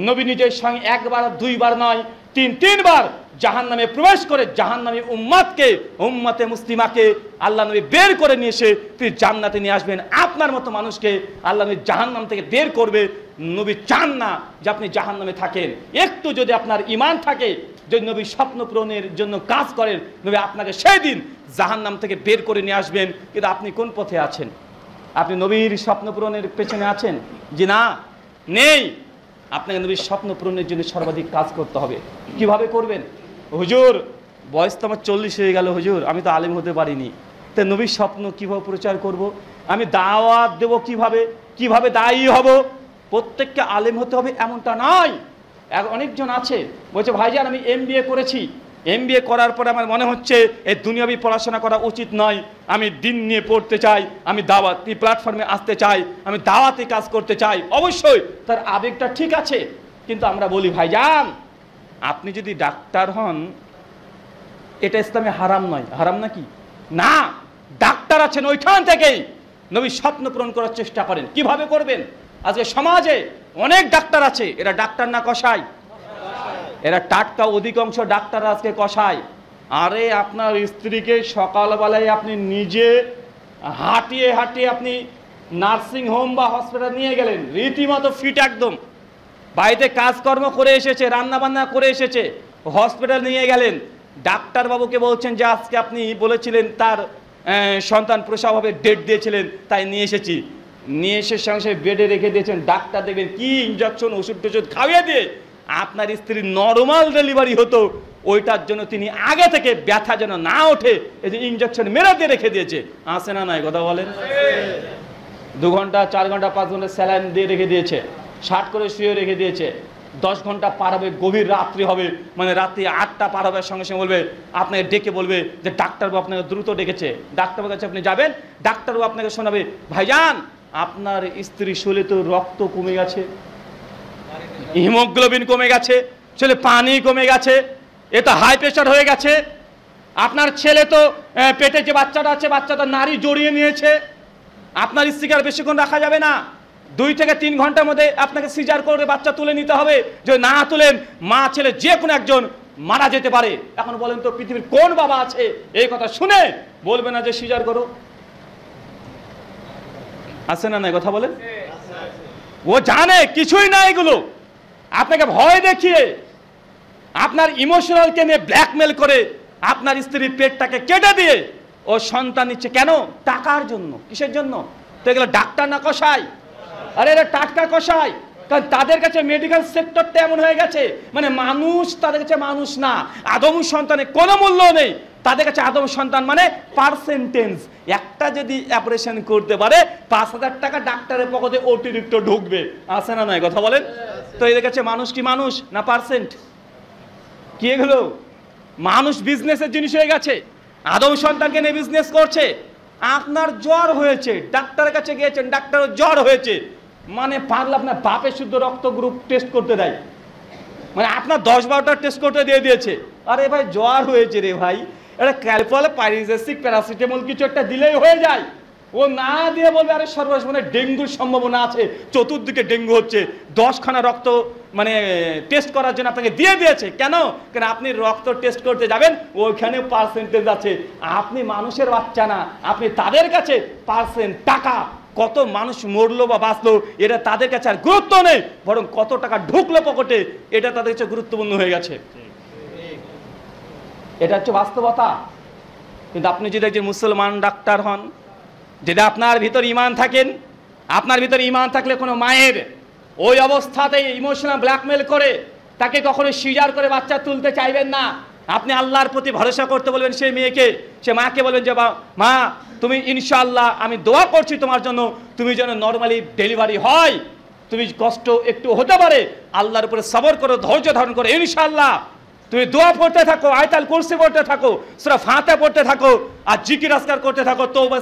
নবী নিজের সঙ্গে একবার দুইবার নয়, তিনবার জাহান্নামে প্রবেশ করে জাহান্নামী উম্মতকে, উম্মতে মুসলিমাকে আল্লাহ নবী বের করে নিয়ে এসে তিনি জান্নাতে নিয়ে আসবেন। আপনার মতো মানুষকে আল্লাহ নবী জাহান্নাম থেকে বের করবে। নবী চান না যে আপনি জাহান্নামে থাকেন। একটু যদি আপনার ঈমান থাকে, যদি নবী স্বপ্ন পূরণের জন্য কাজ করেন, নবী আপনাকে সেই দিন জাহান্নাম থেকে বের করে নিয়ে আসবেন। কিন্তু আপনি কোন পথে আছেন? আপনি নবীর স্বপ্ন পূরণের পেছনে আছেন? যে না, নেই। আপনাকে নবীর স্বপ্ন পূরণের জন্য সর্বাধিক কাজ করতে হবে। কিভাবে করবেন? হুজুর, বয়স তো আমার 40 হয়ে গেল হুজুর, আমি তো আলেম হতে পারিনি, তো নবীর স্বপ্ন কিভাবে প্রচার করব? আমি দাওয়াত দেব কিভাবে? কিভাবে দায়ী হব? প্রত্যেককে আলেম হতে হবে এমনটা নয়। অনেকজন আছে বলছে ভাইজান আমি MBA করেছি, MBA করার পরে আমার মনে হচ্ছে এই দুনিয়াবি পড়াশোনা করা উচিত নয়, আমি দিন নিয়ে পড়তে চাই, আমি দাওয়াতি প্ল্যাটফর্মে আসতে চাই, আমি দাওয়াতি কাজ করতে চাই। অবশ্যই তার আবেগটা ঠিক আছে, কিন্তু আমরা বলি ভাইজান আপনি যদি ডাক্তার হন এটা ইসলামে হারাম নয়। হারাম নাকি? না, ডাক্তার আছেন ওইখান থেকেই নবীর স্বপ্ন পূরণ করার চেষ্টা করেন। কিভাবে করবেন? আজকে সমাজে অনেক ডাক্তার আছে, এরা ডাক্তার না কসাই? এরা টাটকা, অধিকাংশ ডাক্তার আজকে কসাই। আরে আপনার স্ত্রীকে সকালবেলায় আপনি নিজে হাঁটিয়ে হাঁটিয়ে আপনি নার্সিং হোম বা হসপিটাল নিয়ে গেলেন, রীতিমতো ফিট একদম, বাড়িতে কাজকর্ম করে এসেছে, রান্নাবান্না করে এসেছে, হসপিটাল নিয়ে গেলেন, ডাক্তারবাবুকে বলছেন যে আজকে আপনি বলেছিলেন তার সন্তান প্রসব হবে, ডেট দিয়েছিলেন, তাই নিয়ে এসেছি। নিয়ে এসে সঙ্গে সঙ্গে বেডে রেখে দিয়েছেন। ডাক্তার দেখবেন কি ইঞ্জেকশন ওষুধ টষুধ খাইয়ে দিয়ে আপনার স্ত্রীর নর্মাল ডেলিভারি হতো, ওইটার জন্য তিনি আগে থেকে ব্যথা যেন না ওঠে এই যে ইঞ্জেকশন মেরে দিয়ে রেখে দিয়েছে। আসে না? নাই কথা বলেন? 2 ঘন্টা 4 ঘন্টা 5 ঘন্টা স্যালাইন দিয়ে রেখে দিয়েছে, 60 করে শুয়ে রেখে দিয়েছে। 10 ঘন্টা পার হবে, গভীর রাত্রি হবে, মানে রাত্রি 8টা পার হবে, সঙ্গে সঙ্গে বলবে আপনাকে ডেকে বলবে যে ডাক্তারবাবু আপনাকে দ্রুত ডেকেছে। ডাক্তারবাবুর কাছে আপনি যাবেন, ডাক্তারবাবু আপনাকে শোনাবে ভাইজান আপনার স্ত্রী শরীরে তো রক্ত কমে গেছে, হিমোগ্লোবিন কমে গেছে, ছেলে পানি কমে গেছে, এ তো হাই প্রেশার হয়ে গেছে, আপনার ছেলে তো পেটে যে বাচ্চাটা আছে বাচ্চাটা নারী জড়িয়ে নিয়েছে, আপনার স্ত্রীকে আর বেশিক্ষণ রাখা যাবে না, 2 থেকে 3 ঘন্টার মধ্যে আপনাকে সিজার করে বাচ্চা তুলে নিতে হবে। যদি না তুলেন মা ছেলে যে কোনো একজন মারা যেতে পারে। এখন বলেন তো পৃথিবীর কোন বাবা আছে এই কথা শুনে বলবে না যে সিজার করো? আছে না? নাই কথা বলেন? ও জানে কিছুই না, এগুলো আপনাকে ভয় দেখিয়ে আপনার ইমোশনালকে নিয়ে ব্ল্যাকমেল করে আপনার স্ত্রীর পেটটাকে কেটে দিয়ে ও সন্তান নিচ্ছে। কেন? টাকার জন্য। কিসের জন্য? তো এগুলো ডাক্তার না কসাই? আরে এরা টাটকা কসাই। কারণ তাদের কাছে মেডিকেল সেক্টরটা এমন হয়ে গেছে, মানে মানুষ তাদের কাছে মানুষ না, আদম সন্তানের কোনো মূল্য নেই তাদের কাছে। আদম সন্তান মানে পার্সেন্টেজ। একটা যদি অপারেশন করতে পারে 5,000 টাকা ডাক্তারের পকেটে অতিরিক্ত ঢুকবে। আছে না? নয় কথা বলেন? তো এদের কাছে মানুষ কি মানুষ না পার্সেন্ট? কি এগুলো? মানুষ বিজনেসের জিনিস হয়ে গেছে, আদম সন্তানকে নিয়ে বিজনেস করছে। আপনার জ্বর হয়েছে, ডাক্তারের কাছে গিয়েছেন, ডাক্তারের জ্বর হয়েছে, মানে পারলে আপনার বাপের শুদ্ধ রক্ত গ্রুপ টেস্ট করতে দেয়, মানে আপনার 10-12টা টেস্ট করতে দিয়ে দিয়েছে। আরে ভাই জ্বর হয়েছে রে ভাই, এটা ক্যালপল পাইরিজেসিক প্যারাসিটামল কিছু একটা দিলেই হয়ে যায়। ও না দিয়ে বলবে আরে সর্বশেষ মানে ডেঙ্গুর সম্ভাবনা আছে, চতুর্দিকে ডেঙ্গু হচ্ছে, 10খানা রক্ত মানে টেস্ট করার জন্য আপনাকে দিয়ে দিয়েছে। কেন? কারণ আপনি রক্ত টেস্ট করতে যাবেন, ওইখানে পার্সেন্টেজ আছে। আপনি মানুষের বাচ্চা না, আপনি তাদের কাছে পার্সেন্ট, টাকা, কত মানুষ মরলো বা বাঁচলো এটা তাদের কাছে আর গুরুত্ব নেই, বরং কত টাকা ঢুকলো পকেটে এটা তাদের কাছে গুরুত্বপূর্ণ হয়ে গেছে। এটা হচ্ছে বাস্তবতা। কিন্তু আপনি যদি একজন মুসলমান ডাক্তার হন, যদি আপনার ভিতর ঈমান থাকেন, আপনার ভিতর ঈমান থাকলে কোনো মায়ের ওই অবস্থাতেই ইমোশনাল ব্ল্যাকমেল করে তাকে কখনো সিজার করে বাচ্চা তুলতে চাইবেন না। আপনি আল্লাহর প্রতি ভরসা করতে বলবেন সেই মেয়েকে, সে মাকে বলবেন যে মা তুমি ইনশাআল্লাহ আমি দোয়া করছি তোমার জন্য, তুমি যেন নর্মালি ডেলিভারি হয়, তুমি কষ্ট একটু হতে পারে, আল্লাহর উপরে সবর করো, ধৈর্য ধারণ করো, ইনশাআল্লাহ তুমি দোয়া পড়তে থাকো, আয়াতুল কুরসি পড়তে থাকো, সূরা ফাতিহা পড়তে থাকো, আর জিকির আজকার করতে থাকো, তওবা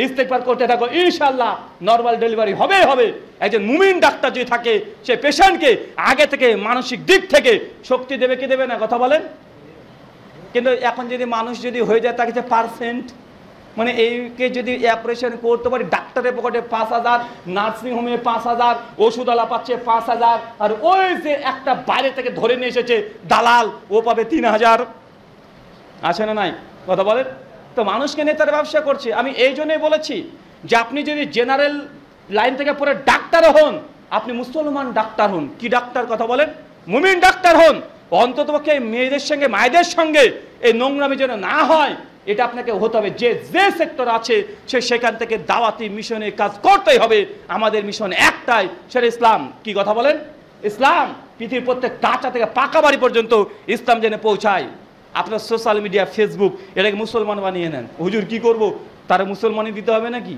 ইস্তেগফার করতে থাকো, ইনশাআল্লাহ নরমাল ডেলিভারি হবে হবে। একজন মুমিন ডাক্তার যদি থাকে সে পেশেন্টকে আগে থেকে মানসিক দিক থেকে শক্তি দেবে কি দেবে না? কথা বলেন। কিন্তু এখন যদি মানুষ যদি হয়ে যায় তাকে যে পার্সেন্ট, মানে এইকে যদি অপারেশন করতে পারি ডাক্তারের পকেটে 5,000, নার্সিংহোমে 5,000, ওষুধওয়ালা পাচ্ছে 5,000, আর ওই যে একটা বাইরে থেকে ধরে নিয়ে এসেছে দালাল ও পাবে 3,000। আছে না নাই? কথা বলেন। তো মানুষকে নেতার ব্যবসা করছে। আমি এই জন্যই বলেছি যে আপনি যদি জেনারেল লাইন থেকে পরে ডাক্তার হন, আপনি মুসলমান ডাক্তার হন। কি ডাক্তার? কথা বলেন। মুমিন ডাক্তার হন। অন্ততপক্ষে মেয়েদের সঙ্গে মায়েদের সঙ্গে এই নোংরামি যেন না হয়, এটা আপনাকে হতে হবে, যে যে সেক্টর আছে সেখান থেকে দাওয়াতি মিশনের কাজ করতেই হবে। আমাদের মিশন একটাই, সেটা ইসলাম। কি কথা বলেন? ইসলাম। পৃথিবীর প্রত্যেক কাঁচা থেকে পাকা বাড়ি পর্যন্ত ইসলাম জেনে পৌঁছায়। আপনার সোশ্যাল মিডিয়া, ফেসবুক, এটাকে মুসলমান বানিয়ে নেন। হুজুর কি করব? তারা মুসলমানই দিতে হবে নাকি?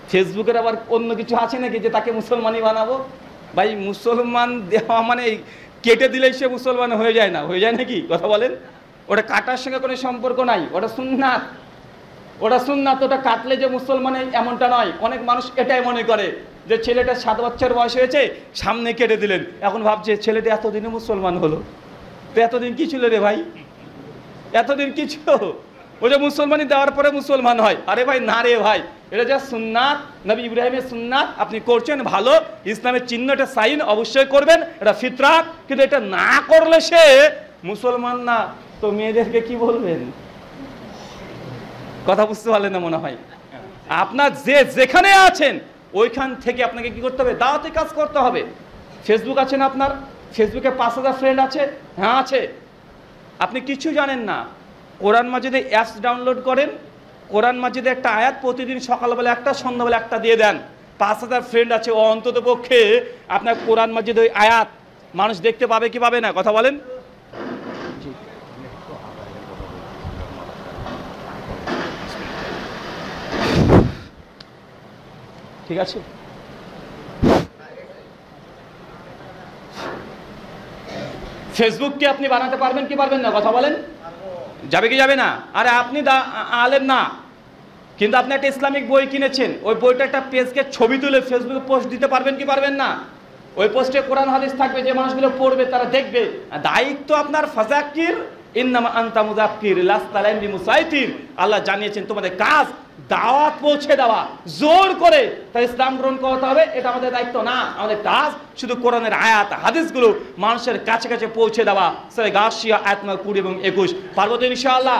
ফেসবুকের আবার অন্য কিছু আছে নাকি যে তাকে মুসলমানই বানাবো? ভাই, মুসলমান দেওয়া মানে কেটে দিলেই সে মুসলমান হয়ে যায় না, হয়ে যায় নাকি? কথা বলেন। ওটা কাটার সঙ্গে কোনো সম্পর্ক নাই, ওটা সুন্নাত। ওটা সুন্নাত, ওটা কাটলে যে মুসলমান এমনটা নয়। অনেক মানুষ এটাই মনে করে যে ছেলেটা 7 বছর বয়স হয়েছে, সামনে কেটে দিলেন, এখন ভাবছে ছেলেটা এতদিনে মুসলমান হলো। তো এতদিন কি ছিল রে ভাই? এতদিন কি ছিল? ওই যে মুসলমানি দেওয়ার পরে মুসলমান হয়। আরে ভাই না রে ভাই, এটা যা সুন্নাত, নবী ইব্রাহিমের সুন্নাত, আপনি করছেন ভালো, ইসলামের চিহ্ন, এটা সাইন অবশ্যই করবেন, এটা ফিতরাত। কিন্তু এটা না করলে সে মুসলমান না। তো মেয়েদেরকে কি বলবেন? কথা বুঝতে পারলেন না মনে হয়। আপনার যে যেখানে আছেন ওইখান থেকে আপনাকে কি করতে হবে? দাওয়াতি কাজ করতে হবে। ফেসবুক আছে না আপনার? ফেসবুকে 5000 ফ্রেন্ড আছে? হ্যাঁ আছে। আপনি কিছু জানেন না, কোরআন মাজিদে অ্যাপস ডাউনলোড করেন, কোরআন মাজিদে একটা আয়াত প্রতিদিন সকালবেলা একটা, সন্ধ্যাবেলা একটা দিয়ে দেন। 5000 ফ্রেন্ড আছে, ও অন্তত পক্ষে আপনার কোরআন মাজিদ ওই আয়াত মানুষ দেখতে পাবে কি পাবে না? কথা বলেন। ঠিক আছে, ফেসবুককে আপনি বানাতে পারবেন কি পারবেন না? কথা বলেন। যাবে কি যাবে না? আরে আপনি আলেম না, কিন্তু আপনি একটা ইসলামিক বই কিনেছেন, ওই বইটা একটা পেজকে ছবি তুলে ফেসবুকে পোস্ট দিতে পারবেন কি পারবেন না? ওই পোস্টে কোরআন হাদিস থাকবে, যে মানুষগুলো পড়বে তারা দেখবে। দায়িত্ব আপনার ফাযাক্কির ইন্নামা আনতা মুযাক্কির লাস্তা আলাইহিম মুসাইতির। আল্লাহ জানিয়েছেন তোমাদের কাজ দাওয়াত পৌঁছে দেওয়া, জোর করে তাই ইসলাম গ্রহণ করতে হবে, এটা আমাদের দায়িত্ব না। আমাদের কাজ শুধু কোরআনের আয়াত হাদিসগুলো মানুষের কাছে কাছে পৌঁছে দেওয়া। সূরা গাশিয়া আয়াত নম্বর 20 এবং 21। পারবো তো ইনশাআল্লাহ?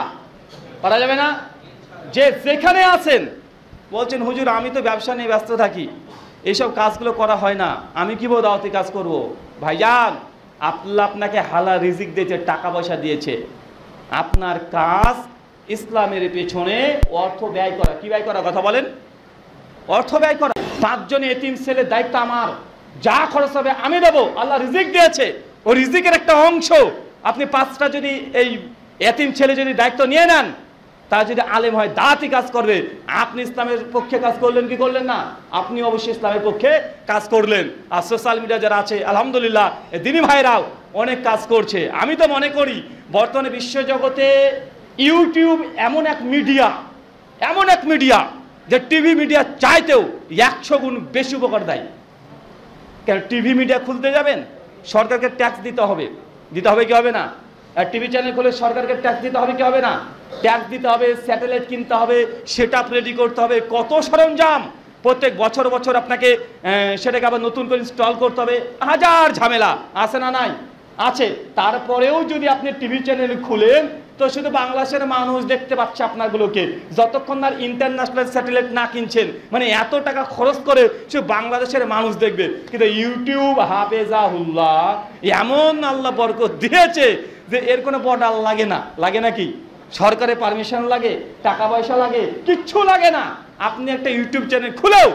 পারা যাবে না? যে যেখানে আছেন বলছেন হুজুর আমি তো ব্যবসা নিয়ে ব্যস্ত থাকি, এইসব কাজগুলো করা হয় না, আমি কিভাবে দাওয়াতি কাজ করব? ভাইজান, আল্লাহ আপনাকে হালাল রিজিক দিয়েছে, টাকা পয়সা দিয়েছে। আপনার কাজ ইসলামের পেছনে অর্থ ব্যয় করা। কি ব্যয় করা? কথা বলেন। অর্থ ব্যয় করা। 5 জন এতিম ছেলের দায়িত্ব আমার, যা খরচ হবে আমি দেবো। আল্লাহ রিজিক দিয়েছে, ওই রিজিকের একটা অংশ আপনি 5টা যদি এই এতিম ছেলে যদি দায়িত্ব নিয়ে নেন, তা যদি আলেম হয়, দাওয়াতি কাজ করবে, আপনি ইসলামের পক্ষে কাজ করলেন কি করলেন না? আপনি অবশ্যই ইসলামের পক্ষে কাজ করলেন। আর সোশ্যাল মিডিয়া যারা আছে আলহামদুলিল্লাহ দিনী ভাইরাও অনেক কাজ করছে। আমি তো মনে করি বর্তমানে বিশ্বজগতে ইউটিউব এমন এক মিডিয়া যে টিভি মিডিয়া চাইতেও 100 গুণ বেশি উপকার দেয়। কেন? টিভি মিডিয়া খুলতে যাবেন, সরকারকে ট্যাক্স দিতে হবে কি হবে না? আর টিভি চ্যানেল খুলে সরকারকে ট্যাক্স দিতে হবে কি হবে না? ট্যাক্স দিতে হবে, স্যাটেলাইট কিনতে হবে, সেটআপ রেডি করতে হবে, কত সরঞ্জাম, প্রত্যেক বছর আপনাকে সেটাকে আবার নতুন করে ইনস্টল করতে হবে, হাজার ঝামেলা আছে না নাই? আছে। তারপরেও যদি আপনি টিভি চ্যানেল খুলেন তো শুধু বাংলাদেশের মানুষ দেখতে পাচ্ছে আপনারগুলোকে, যতক্ষণ না ইন্টারন্যাশনাল স্যাটেলাইট না কিনছেন, মানে এত টাকা খরচ করে শুধু বাংলাদেশের মানুষ দেখবে। কিন্তু ইউটিউব হাফেজাহুল্লাহ এমন আল্লাহ বরকত দিয়েছে যে এর কোনো বর্ডার লাগে না। লাগে নাকি? সরকারের পারমিশন লাগে, টাকা পয়সা লাগে, কিচ্ছু লাগে না। আপনি একটা ইউটিউব চ্যানেল খুলেও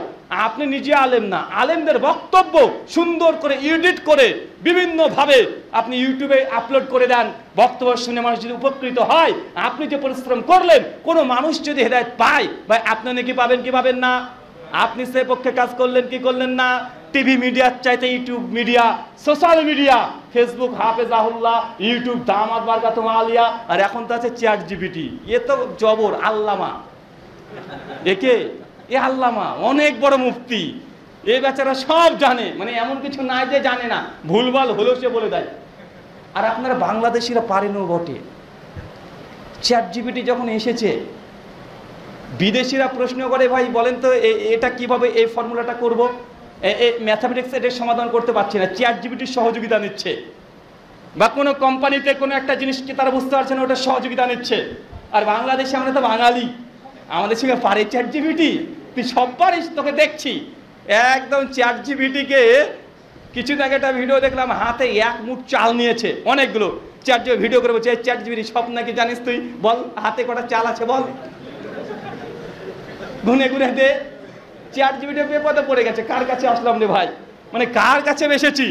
আপনি নিজে আলেম না, আলেমদের বক্তব্য সুন্দর করে এডিট করে বিভিন্নভাবে আপনি ইউটিউবে আপলোড করে দেন, বক্তব্য শুনে মানুষ যদি উপকৃত হয়, আপনি যে পরিশ্রম করলেন, কোনো মানুষ যদি হেদায়েত পায়, ভাই আপনি নাকি পাবেন কি পাবেন না? আপনি সে পক্ষে কাজ করলেন কি করলেন না? টিভি মিডিয়ার চাইতে YouTube media, social media, Facebook হাফেজাহুল্লাহ, ইউটিউব দামাত বারকাতুহু আলিয়া, আর এখন তো আছে চ্যাট জিপিটি। এ তো জবর আল্লামা, এ আল্লামা অনেক বড় মুফতি, এ বেচারা সব জানে, মানে এমন কিছু নাই যে জানে না, ভুলভাল হলেও সে বলে দেয়। আর আপনারা বাংলাদেশিরা পারেনও বটে। চ্যাট জিপিটি যখন এসেছে, বিদেশিরা প্রশ্ন করে ভাই বলেন তো এটা কিভাবে এই ফর্মুলাটা করব, ম্যাথামেটিক্স এটার সমাধান করতে পারছি না, চ্যাট জিপিটির সহযোগিতা নিচ্ছে। বা কোনো কোম্পানিতে কোনো একটা জিনিসকে তারা বুঝতে পারছে না, ওটা সহযোগিতা নিচ্ছে। আর বাংলাদেশে আমরা তো বাঙালি, আমাদের সঙ্গে পারে চ্যাট জিপিটি? তুই সব পারিস, তোকে দেখছি একদম। চ্যাট জিপিটিকে কিছুদিন আগে একটা ভিডিও দেখলাম, হাতে 1 মুঠ চাল নিয়েছে অনেকগুলো, চ্যাট জিপিটি ভিডিও করে বলছে, চ্যাট জিপিটি সব নাকি জানিস তুই, বল হাতে কটা চাল আছে বল, গুনে গুনে দে। চ্যাট জিপিটি বিপদে পড়ে গেছে, কার কাছে আসলাম রে ভাই, মানে কার কাছে এসেছি,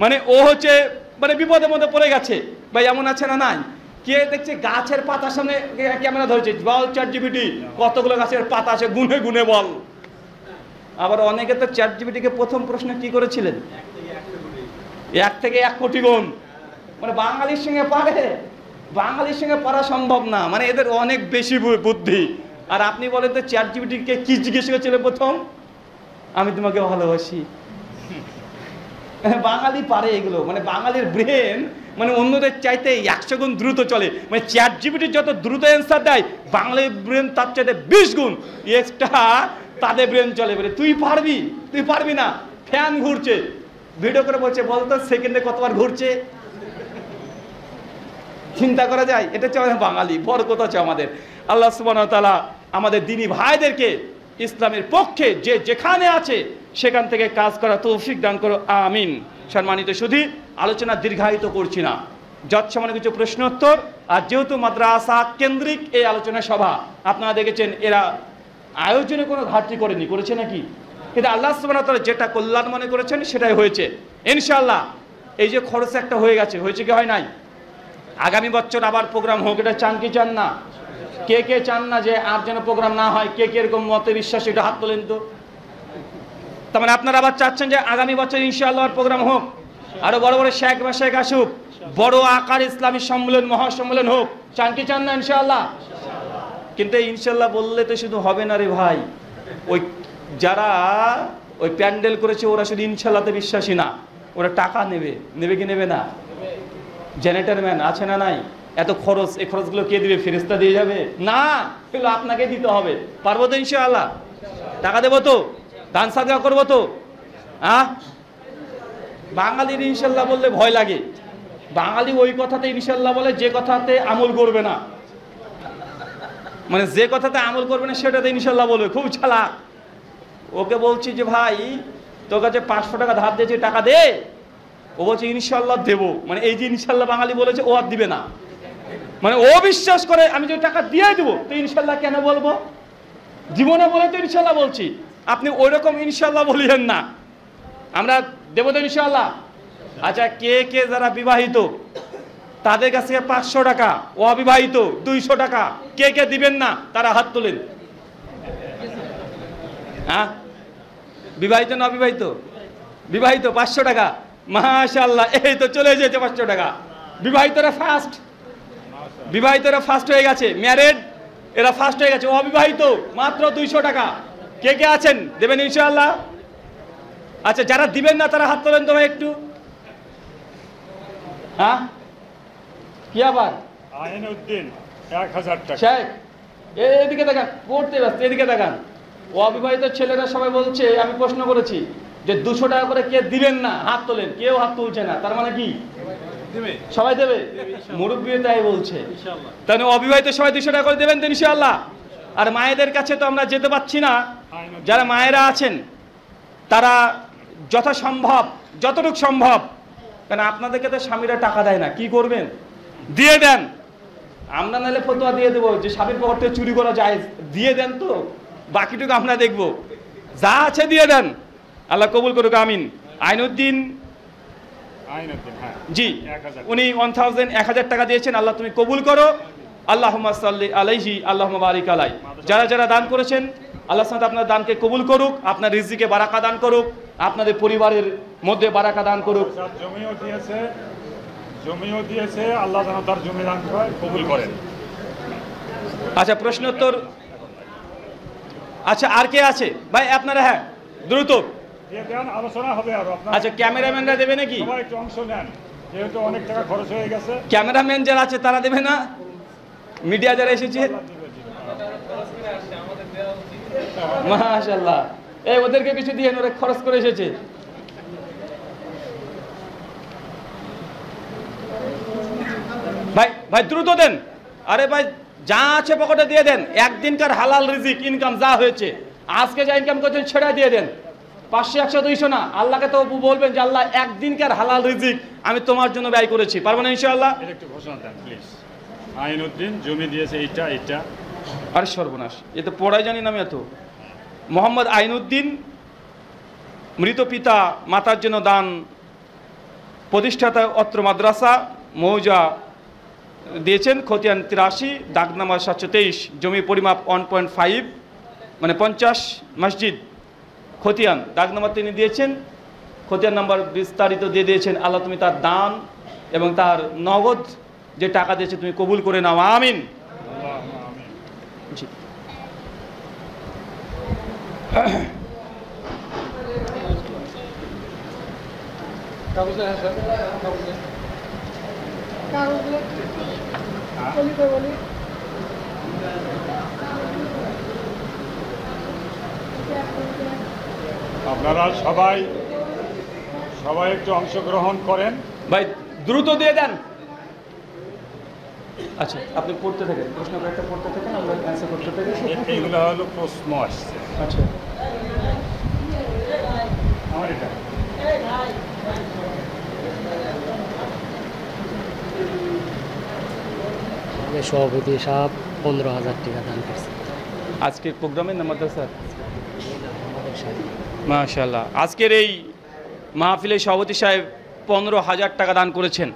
মানে ও হচ্ছে মানে বিপদের মধ্যে পড়ে গেছে ভাই। এমন আছে না নাই, কে দেখছে গাছের পাতার সামনে ক্যামেরা ধরেছে, বল চ্যাট জিপিটি কতগুলো গাছের পাতা আছে গুনে গুনে বল। আবার অনেকে তো চ্যাট জিপিটিকে প্রথম প্রশ্ন কি করেছিলেন, 1 থেকে 1 কোটি গুণ। মানে বাঙালির সঙ্গে পারে, বাঙালির সঙ্গে পারা সম্ভব না, মানে এদের অনেক বেশি বুদ্ধি। আর আপনি বলেন তো চ্যাট জিপিটিকে কি জিজ্ঞেস করেছিলেন প্রথম, আমি তোমাকে ভালোবাসি। বাঙালি পারে এগুলো, মানে বাঙালির ব্রেন মানে অন্যদের চাইতে 100 গুণ দ্রুত চলে। মানে চ্যাট জিপিটি যত দ্রুত অ্যান্সার দেয়, বাঙালির ব্রেন তার চাইতে 20 গুণ এক্সট্রা তাদের ব্রেন চলে। বলে তুই পারবি, তুই পারবি না, ফ্যান ঘুরছে, ভিডিও করে বলছে বলতো সেকেন্ডে কতবার ঘুরছে, চিন্তা করা যায়। এটা হচ্ছে আমাদের বাঙালি, বরকত আছে আমাদের। আল্লাহ সুবহানাহু ওয়া তাআলা আমাদের দ্বীনি ভাইদেরকে ইসলামের পক্ষে যে যেখানে আছে সেখান থেকে কাজ করা তৌফিক দান করো, আমিন। সম্মানিত শুধু আলোচনা দীর্ঘায়িত করছি না, যৎসামান্য কিছু প্রশ্নোত্তর। আর যেহেতু মাদ্রাসা কেন্দ্রিক এই আলোচনা সভা, আপনারা দেখেছেন এরা আয়োজনে কোনো ঘাটতি করেনি, করেছে নাকি? কিন্তু আল্লাহ সুবহানাহু ওয়া তাআলা যেটা কল্যাণ মনে করেছেন সেটাই হয়েছে ইনশাআল্লাহ। এই যে খরচ একটা হয়ে গেছে, হয়েছে কি হয় নাই? আগামী বছর আবার প্রোগ্রাম হোক, এটা চান কি চান না? কে কে চান না যে আর যেন প্রোগ্রাম না হয়? কে কে এরকম মতে বিশ্বাস, এটা হাত তোলেন তো। তার মানে আপনারা আবার চাচ্ছেন যে আগামী বছর ইনশাআল্লাহ প্রোগ্রাম হোক, আরো বড় বড় শেখ বা শেখ আসুক, বড় আকার ইসলামী সম্মেলন মহাসম্মেলন হোক, চান কি চান না? ইনশাআল্লাহ। কিন্তু ইনশাআল্লাহ বললে তো শুধু হবে না রে ভাই। ওই যারা ওই প্যান্ডেল করেছে ওরা শুধু ইনশাআল্লাহতে বিশ্বাসী না, ওরা টাকা নেবে, নেবে কি নেবে না? জেনারেটর ম্যান আছে না নাই? এত খরচ, এই খরচগুলো কে দিবে? ফেরেশতা দিয়ে যাবে না, এগুলো আপনাকে দিতে হবে। পারবো তো ইনশাআল্লাহ? টাকা দেবো তো, দান সাদকা করবো তো? বাঙালির ইনশাআল্লাহ বললে ভয় লাগে। বাঙালি ওই কথাতে ইনশাআল্লাহ বলে যে কথাতে আমল করবে না, মানে যে কথাতে আমল করবে না সেটাতে ইনশাআল্লাহ বলবে, খুব চালাক। ওকে বলছি যে ভাই তোর কাছে 500 টাকা ধার দিয়েছি, টাকা দে। ও বলছে ইনশাআল্লাহ দেবো, মানে এই যে ইনশাআল্লাহ বাঙালি বলেছে ও আর দিবে না, মানে ও বিশ্বাস করে আমি যে টাকা দিয়ে দেবো, তো ইনশাআল্লাহ কেন বলবো? জীবনে বলে তো ইনশাআল্লাহ বলছি। আপনি ওই রকম ইনশাআল্লাহ বলিয়েন না, আমরা দেবো তো ইনশাআল্লাহ। আচ্ছা, কে কে যারা বিবাহিত তাদের কাছে 500 টাকা, অবিবাহিত 200 টাকা, কে কে দিবেন না তারা হাত তোলেন। বিবাহিত না অবিবাহিত? বিবাহিত 500 টাকা, মাশাআল্লাহ, এই তো চলে যেতে 500 টাকা। বিবাহিতরা ফার্স্ট, বিবাহিতরা ফার্স্ট হয়ে গেছে, ম্যারেড এরা ফার্স্ট হয়ে গেছে। অবিবাহিত মাত্র 200 টাকা। কে কে আছেন দেবেন ইনশাআল্লাহ? আচ্ছা, যারা দিবেন না তারা হাত তোলেন তো ভাই একটু। কি আবার? আইনউদ্দিন 1000 টাকা। শেখ এদিকে দেখান, পড়তে ব্যস্ত, এদিকে দেখান। অবিবাহিত ছেলেরা সবাই বলছে, আমি প্রশ্ন করেছি যে 200 টাকা করে কে দিবেন না হাত তোলেন, কেউ হাত তুলছে না, তার মানে কি সবাই দেবে? মুরব্বী তাই বলছে, তাহলে অবিবাহিত সবাই 200 টাকা করে দেবেন তো ইনশাআল্লাহ। আর মায়েদের কাছে তো আমরা যেতে পাচ্ছি না, যারা মায়েরা আছেন তারা যথাসম্ভব যতটুকু সম্ভব, কারণ আপনাদেরকে তো স্বামীরা টাকা দেয় না, কি করবেন? দিয়ে দেন। আমরা নাহলে ফতোয়া দিয়ে দেবো যে স্বামীর পকেট থেকে চুরি করা যায়, দিয়ে দেন তো, বাকিটুকু আমরা দেখবো। যা আছে দিয়ে দেন, আল্লাহ কবুল করুক, আমিন। আইনউদ্দিন জি, উনি 1000 টাকা দিয়েছেন, আল্লাহ তুমি কবুল করো। আল্লাহুম্মা সাল্লি আলাইহি আল্লাহুম্মা বারিক আলাই। যারা যারা দান করেছেন আল্লাহ সাথে আপনার দানকে কবুল করুক, আপনার রিজিকে বারাকা দান করুক, আপনাদের পরিবারের মধ্যে বারাকা দান করুক। জমিও দিয়েছে, আল্লাহ যেন তার জমি দান কবুল করেন। আচ্ছা, প্রশ্ন উত্তর। আচ্ছা, আর কে আছে ভাই আপনারা? হ্যাঁ, দ্রুত আলোচনা হবে আরো। আচ্ছা, ক্যামেরাম্যানরা দেবে নাকি? সবাই একটু অংশ নেন, যেহেতু অনেক টাকা খরচ হয়ে গেছে। ক্যামেরাম্যান যারা আছে তারা দেবে না? মিডিয়া যারা এসেছে, মাশাআল্লাহ, এই ওদেরকে কিছু দিয়ে ওরা খরচ করে এসেছে। ভাই ভাই দ্রুত দেন। আরে ভাই যা আছে পকেটে দিয়ে দেন, একদিনকার হালাল রিজিক ইনকাম যা হয়েছে, আজকে যা ইনকাম করছেন সেটা দিয়ে দেন। 500 100 200 না, আল্লাহকে তো বলবেন যে আল্লাহ একদিনকার হালাল রিজিক আমি তোমার জন্য ব্যয় করেছি, পারবো না ইনশাআল্লাহ? এটা একটু ঘোষণা দেন প্লিজ। আইনউদ্দিন জমি দিয়েছে এইটা। আরে সর্বনাশ, এ তো পড়াই জানি না আমি এত। মোহাম্মদ আইনউদ্দিন মৃত পিতা মাতার জন্য দান, প্রতিষ্ঠাতা অত্র মাদ্রাসা মৌজা দিয়েছেন, খতিয়ান 83, দাগ নাম্বার 723, জমি পরিমাপ 1.5 মানে 50, মসজিদ খতিয়ান দাগ নাম্বার তিনি দিয়েছেন, খতিয়ান নাম্বার বিস্তারিত দিয়ে দিয়েছেন। আল্লাহ তুমি তার দান এবং তার নগদ যে টাকা দিয়েছে তুমি কবুল করে নাও, আমিন। জি আপনারা সবাই একটু অংশগ্রহণ করেন ভাই, দ্রুত দিয়ে দেন। আচ্ছা, আপনি পড়তে থাকেন, প্রশ্ন একটা পড়তে থাকেন, আমরা অ্যান্সার করতে থাকি। এইগুলো হলো প্রশ্ন আসছে। আচ্ছা, আমার এটা সভাপতি সাহেব 15,000 টাকা দান করছে আজকের প্রোগ্রামের নাম স্যার। মাশাআল্লাহ, আজকের এই মাহফিলের সভাপতি সাহেব 15,000 টাকা দান করেছেন।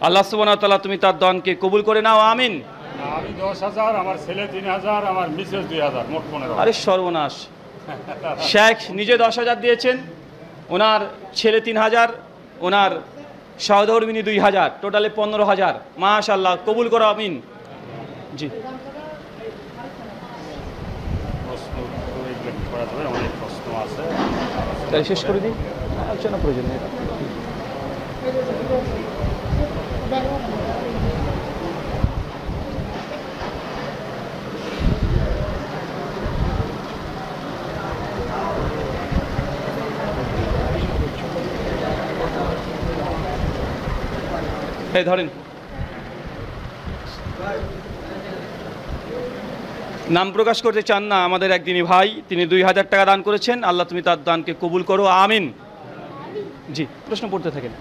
আল্লাহ সুবহানাহু ওয়া তাআলা তুমি তার দানকে কবুল করে নাও, আমিন। আমি 10,000, আমার ছেলে 3,000, আমার মিসেস 2,000, মোট 15,000। আরে সর্বনাশ, শেখ নিজে 10,000 দিয়েছেন, ওনার ছেলে 3,000, ওনার সহধর্মিনী 2,000, টোটালে 15,000। মাশাআল্লাহ, কবুল করো, আমিন। জি প্রশ্ন করা যাবে, অনেক প্রশ্ন আছে। তাই শেষ করে দিই, আলোচনা প্রয়োজন নেই। এই ধরেন, নাম প্রকাশ করতে চান না আমাদের একদিনই ভাই, তিনি 2,000 টাকা দান করেছেন। আল্লাহ তুমি তার দানকে কবুল করো, আমিন। জি, প্রশ্ন পড়তে থাকেন।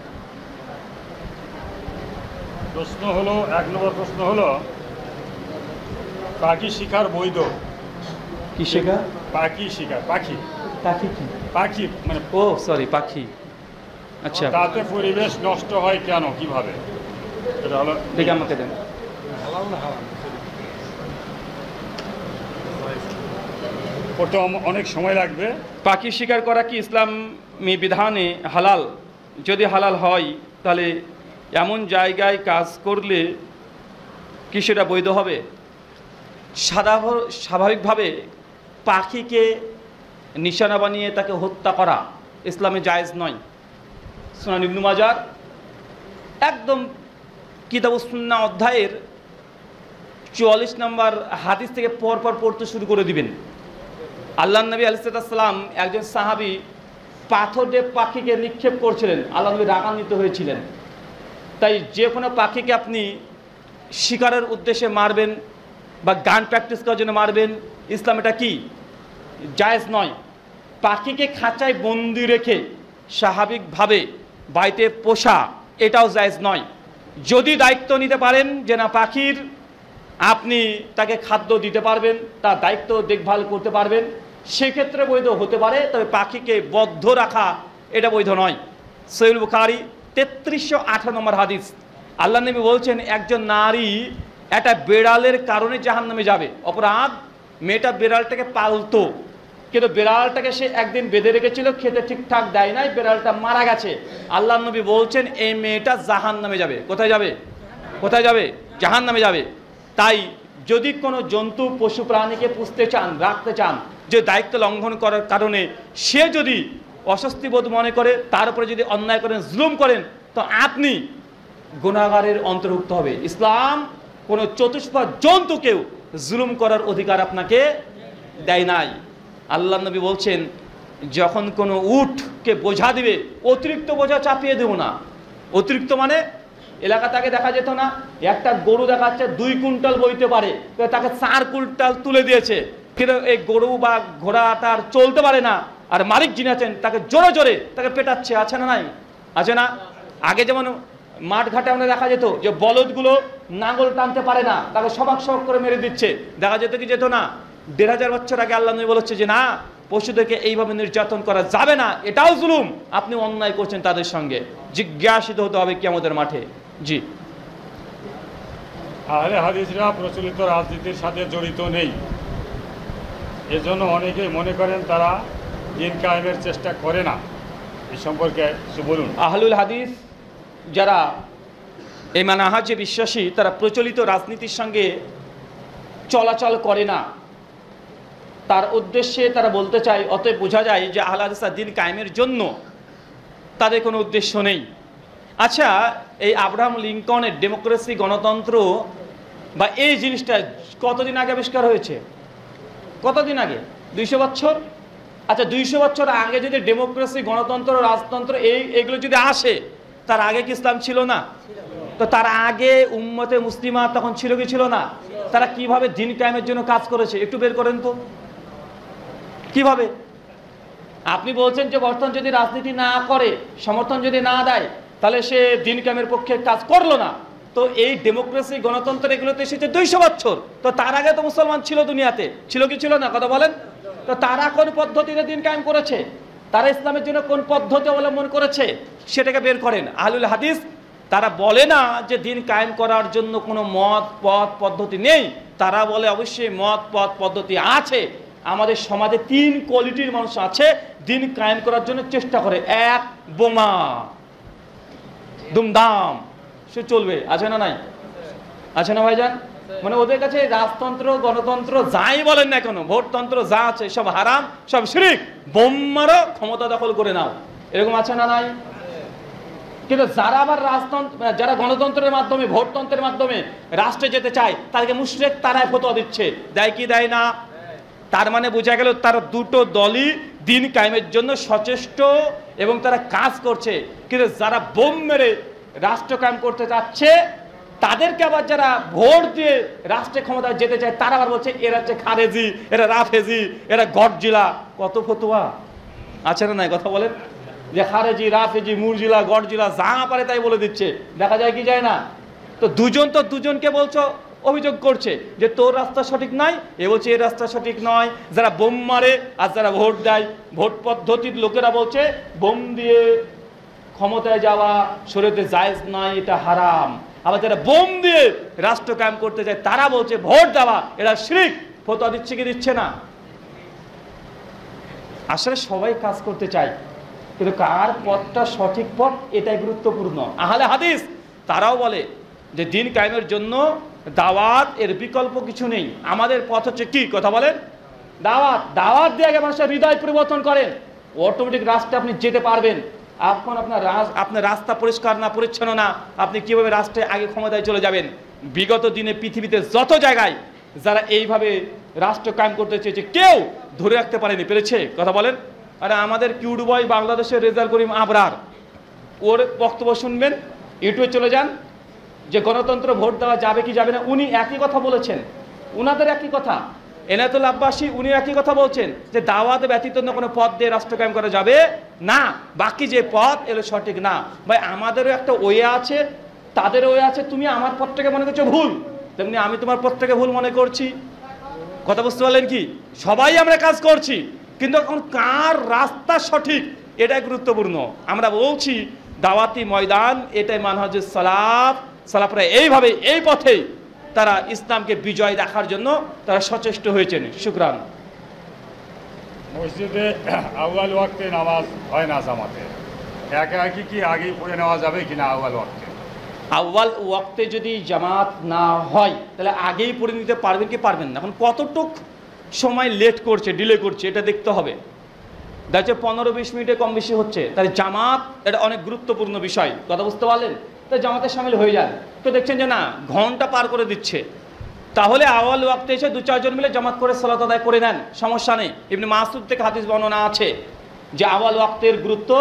প্রশ্ন হলো, 1 নম্বর প্রশ্ন হলো, পাখি শিকার বৈধ? কি শেখা? পাখি শিকার, পাখি পাখি মানে ও সরি, পাখি। আচ্ছা, তাতে পরিবেশ নষ্ট হয় কেন, কিভাবে? এটা হলো, দেখে আমাকে দেন। পড়তে অনেক সময় লাগবে। পাখি শিকার করা কি ইসলামী বিধানে হালাল? যদি হালাল হয় তাহলে এমন জায়গায় কাজ করলে কি সেটা বৈধ হবে? স্বাভাবিকভাবে পাখিকে নিশানা বানিয়ে তাকে হত্যা করা ইসলামে জায়েজ নয়। সুনান ইবনে মাজাহ একদম কিতাবুস সুন্নাহ অধ্যায়ের 44 নম্বর হাদিস থেকে পরপর পড়তে শুরু করে দিবেন। আল্লাহ নবী আলাইহিস সালাম একজন সাহাবী পাথর দিয়ে পাখিকে নিক্ষেপ করছিলেন, আল্লাহ নবী রাগান্বিত হয়েছিলেন। তাই যে কোনো পাখিকে আপনি শিকারের উদ্দেশ্যে মারবেন বা গান প্র্যাকটিস করার জন্য মারবেন, ইসলাম এটা কি জায়েজ নয়। পাখিকে খাঁচায় বন্দি রেখে স্বাভাবিকভাবে বাড়িতে পোষা এটাও জায়েজ নয়। যদি দায়িত্ব নিতে পারেন যে না পাখির আপনি তাকে খাদ্য দিতে পারবেন, তার দায়িত্ব দেখভাল করতে পারবেন, সেক্ষেত্রে বৈধ হতে পারে। তবে পাখিকে বদ্ধ রাখা এটা বৈধ নয়। সহিহ বুখারী 3308 নম্বর হাদিস, আল্লাহ নবী বলছেন একজন নারী একটা বেড়ালের কারণে জাহান্নামে যাবে। অপরাধ, মেয়েটা বেড়ালটাকে পালতো, কিন্তু বেড়ালটাকে সে একদিন বেঁধে রেখেছিল, খেতে ঠিকঠাক দেয় নাই, বেড়ালটা মারা গেছে। আল্লাহ নবী বলছেন এই মেয়েটা জাহান্নামে যাবে। কোথায় যাবে? কোথায় যাবে? জাহান্নামে যাবে। তাই যদি কোনো জন্তু পশু প্রাণীকে পুষতে চান, রাখতে চান, যে দায়িত্ব লঙ্ঘন করার কারণে সে যদি অস্বস্তি বোধ মনে করে, তার উপরে যদি অন্যায় করেন, জুলুম করেন, তো আপনি গুনাহগারের অন্তর্ভুক্ত হবে। ইসলাম কোনো চতুষ্পদ জন্তুকেও জুলুম করার অধিকার আপনাকে দেয় নাই। আল্লাহ নবী বলছেন যখন কোনো উটকে বোঝা দিবে, অতিরিক্ত বোঝা চাপিয়ে দেব না। অতিরিক্ত মানে এলাকা তাকে দেখা যেত না, একটা গরু দেখাচ্ছে 2 কুইন্টাল বইতে পারে, তাকে 4 কুইন্টাল তুলে দিয়েছে, কিন্তু এই গরু বা ঘোড়া তার চলতে পারে না, আর মালিক যিনি আছেন তাকে জোরে জোরে তাকে পেটাচ্ছে, আছে না নাই? আছে না? আগে যেমন মাঠ ঘাটে আমরা দেখা যেত যে বলদগুলো নাঙ্গল টানতে পারে না, তাকে সবাক সবাক করে মেরে দিচ্ছে, দেখা যেত কি যেত না? 1500 বছর আগে আল্লাহ নবী বলেছে যে না, পশুদেরকে এইভাবে নির্যাতন করা যাবে না, এটাও জুলুম, আপনি অন্যায় করছেন তাদের সঙ্গে, জিজ্ঞাসিত হতে হবে কিয়ামতের মাঠে। জি। আহলে হাদিসরা প্রচলিত রাজনীতির সাথে জড়িত নেই, এজন্য অনেকেই মনে করেন তারা দিন কায়েমের চেষ্টা করে না। এ সম্পর্কে কিছু বলুন। আহলুল হাদিস যারা এই মানহাজে বিশ্বাসী, তারা প্রচলিত রাজনীতির সঙ্গে চলাচল করে না, তার উদ্দেশ্যে তারা বলতে চায়, অতএব বোঝা যায় যে আহলে হাদিসরা দিন কায়েমের জন্য তাদের কোনো উদ্দেশ্য নেই। আচ্ছা, এই আব্রাহাম লিঙ্কনের ডেমোক্রেসি, গণতন্ত্র বা এই জিনিসটা কতদিন আগে আবিষ্কার হয়েছে? কতদিন আগে? 200 বছর। আচ্ছা, 200 বছর আগে যদি ডেমোক্রেসি, গণতন্ত্র, রাজতন্ত্র এইগুলো যদি আসে, তার আগে কি ইসলাম ছিল না? তো তার আগে উম্মতে মুসলিমা তখন ছিল কি ছিল না? তারা কিভাবে দিন কায়েমের জন্য কাজ করেছে একটু বের করেন তো, কিভাবে? আপনি বলছেন যে বর্তমান যদি রাজনীতি না করে, সমর্থন যদি না দেয়, তাহলে সে দিন কায়েমের পক্ষে কাজ করলো না। তো এই ডেমোক্রেসি, গণতন্ত্র এগুলোতে এসেছে 200 বছর। তো তার আগে তো মুসলমান ছিল দুনিয়াতে, ছিল কি ছিল না? কথা বলেন তো। তারা কোন পদ্ধতিতে দিন কায়েম করেছে? তারা ইসলামের জন্য কোন পদ্ধতি অবলম্বন করেছে সেটাকে বের করেন। আহলুল হাদিস তারা বলে না যে দিন কায়েম করার জন্য কোনো মত, পথ, পদ্ধতি নেই। তারা বলে অবশ্যই মত, পথ, পদ্ধতি আছে। আমাদের সমাজে 3 কোয়ালিটির মানুষ আছে দিন কায়েম করার জন্য চেষ্টা করে। 1, বোমা, দুমদাম, সে চলবে, আছে না নাই? আছে না ভাইজান? মানে ওদের কাছে রাজতন্ত্র, গণতন্ত্র যাই বলেন না কেন, ভোটতন্ত্র যা আছে সব হারাম, সব শিরক। বোম মারো, ক্ষমতা দখল করে নাও, এরকম আছে না নাই? কিন্তু যারা আবার রাজতন্ত্র, যারা গণতন্ত্রের মাধ্যমে, ভোটতন্ত্রের মাধ্যমে রাষ্ট্রে যেতে চায়, তাদেরকে মুশরিক তারাই ফতোয়া দিচ্ছে। দেয় কি দেয় না? তার মানে বোঝা গেল তারা দুটো দলই দিন কায়েমের জন্য সচেষ্ট এবং তারা কাজ করছে। কিন্তু যারা বোম মেরে রাষ্ট্র কায়েম করতে চাচ্ছে, তাদেরকে আবার যারা ভোট দিয়ে রাষ্ট্রের ক্ষমতায় যেতে চায়, তারা আবার বলছে এরা হচ্ছে খারেজি, এরা রাফেজি, এরা গডজিলা। কত ফতোয়া আছে না নাই? কথা বলেন যে খারেজি, রাফেজি, মুরজিলা, গডজিলা যা পারে তাই বলে দিচ্ছে। দেখা যায় কি যায় না? তো দুজনকে বলছো, অভিযোগ করছে যে তোর রাস্তা সঠিক নয়, এ বলছে এর রাস্তা সঠিক নয়। যারা বোম মারে আর যারা ভোট দেয়, ভোট পদ্ধতির লোকেরা বলছে বোম দিয়ে ক্ষমতায় যাওয়া শরীয়তে জায়েজ নয়, এটা হারাম। আবার যারা বোম দিয়ে রাষ্ট্র কায়েম করতে চায়, তারা বলছে ভোট দেওয়া এটা শিরক। ফতোয়া দিচ্ছে কি দিচ্ছে না? আসলে সবাই কাজ করতে চায়, কিন্তু কার পথটা সঠিক পথ এটাই গুরুত্বপূর্ণ। আহলে হাদিস তারাও বলে যে দিন কায়েমের জন্য দাওয়াত, এর বিকল্প কিছু নেই। আমাদের পথ হচ্ছে কি? কথা বলেন, দাওয়াত। দাওয়াত দিয়ে আগে মানুষের হৃদয় পরিবর্তন করেন, অটোমেটিক রাস্তায় আপনি যেতে পারবেন। এখন আপনার রাস্তা পরিষ্কার না, পরিচ্ছন্ন না, আপনি কিভাবে রাষ্ট্রে আগে ক্ষমতায় চলে যাবেন? বিগত দিনে পৃথিবীতে যত জায়গায় যারা এইভাবে রাষ্ট্র কায়েম করতে চেয়েছে, কেউ ধরে রাখতে পারেনি, পেরেছে? কথা বলেন। আরে আমাদের কিউড বয় বাংলাদেশের রেজাল করিম আবরার, ওর বক্তব্য শুনবেন, ইউটিউবে চলে যান, যে গণতন্ত্র ভোট দেওয়া যাবে কি যাবে না, উনি একই কথা বলেছেন। উনাদের একই কথা। এনায়েতুল আব্বাসী উনি একই কথা বলছেন যে দাওয়াত ব্যতীত অন্য কোনো পথ দিয়ে রাষ্ট্র কায়েম করা যাবে না, বাকি যে পথ এলো সঠিক না। ভাই আমাদেরও একটা ওয়ে আছে, তাদেরও ওয়ে আছে। তুমি আমার পথটাকে মনে করছো ভুল, তেমনি আমি তোমার পথটাকে ভুল মনে করছি। কথা বুঝতে পারলেন কি? সবাই আমরা কাজ করছি, কিন্তু এখন কার রাস্তা সঠিক এটাই গুরুত্বপূর্ণ। আমরা বলছি দাওয়াতি ময়দান, এটাই মানহাজুস সালাফ। সালাফরা এইভাবে, এই পথেই তারা ইসলামকে বিজয় রাখার জন্য তারা সচেষ্ট হয়েছেন। শুকরান। মসজিদে আউয়াল ওয়াক্তে নামাজ হয় না জামাতে, একা কি আগেই পড়ে নেওয়া যাবে কিনা আউয়াল ওয়াক্তে? আউয়াল ওয়াক্তে যদি জামাত না হয়, তাহলে আগেই পড়ে নিতে পারবেন কি পারবেন না? এখন কতটুক সময় লেট করছে, ডিলে করছে, এটা দেখতে হবে। দেখছে 15-20 মিনিটে কম বেশি হচ্ছে, তাহলে জামাত এটা অনেক গুরুত্বপূর্ণ বিষয়। কথা বুঝতে পারলেন? তাই জামাতে সামিল হয়ে যান। তো দেখছেন যে না, ঘন্টা পার করে দিচ্ছে, তাহলে আওয়াল ওয়াক্তে এসে 2-4 জন মিলে জামাত করে সালাত আদায় করে নেন, সমস্যা নেই। ইবনে মাসউদ থেকে হাদিস বর্ণনা আছে যে আওয়াল ওয়াক্তের গুরুত্ব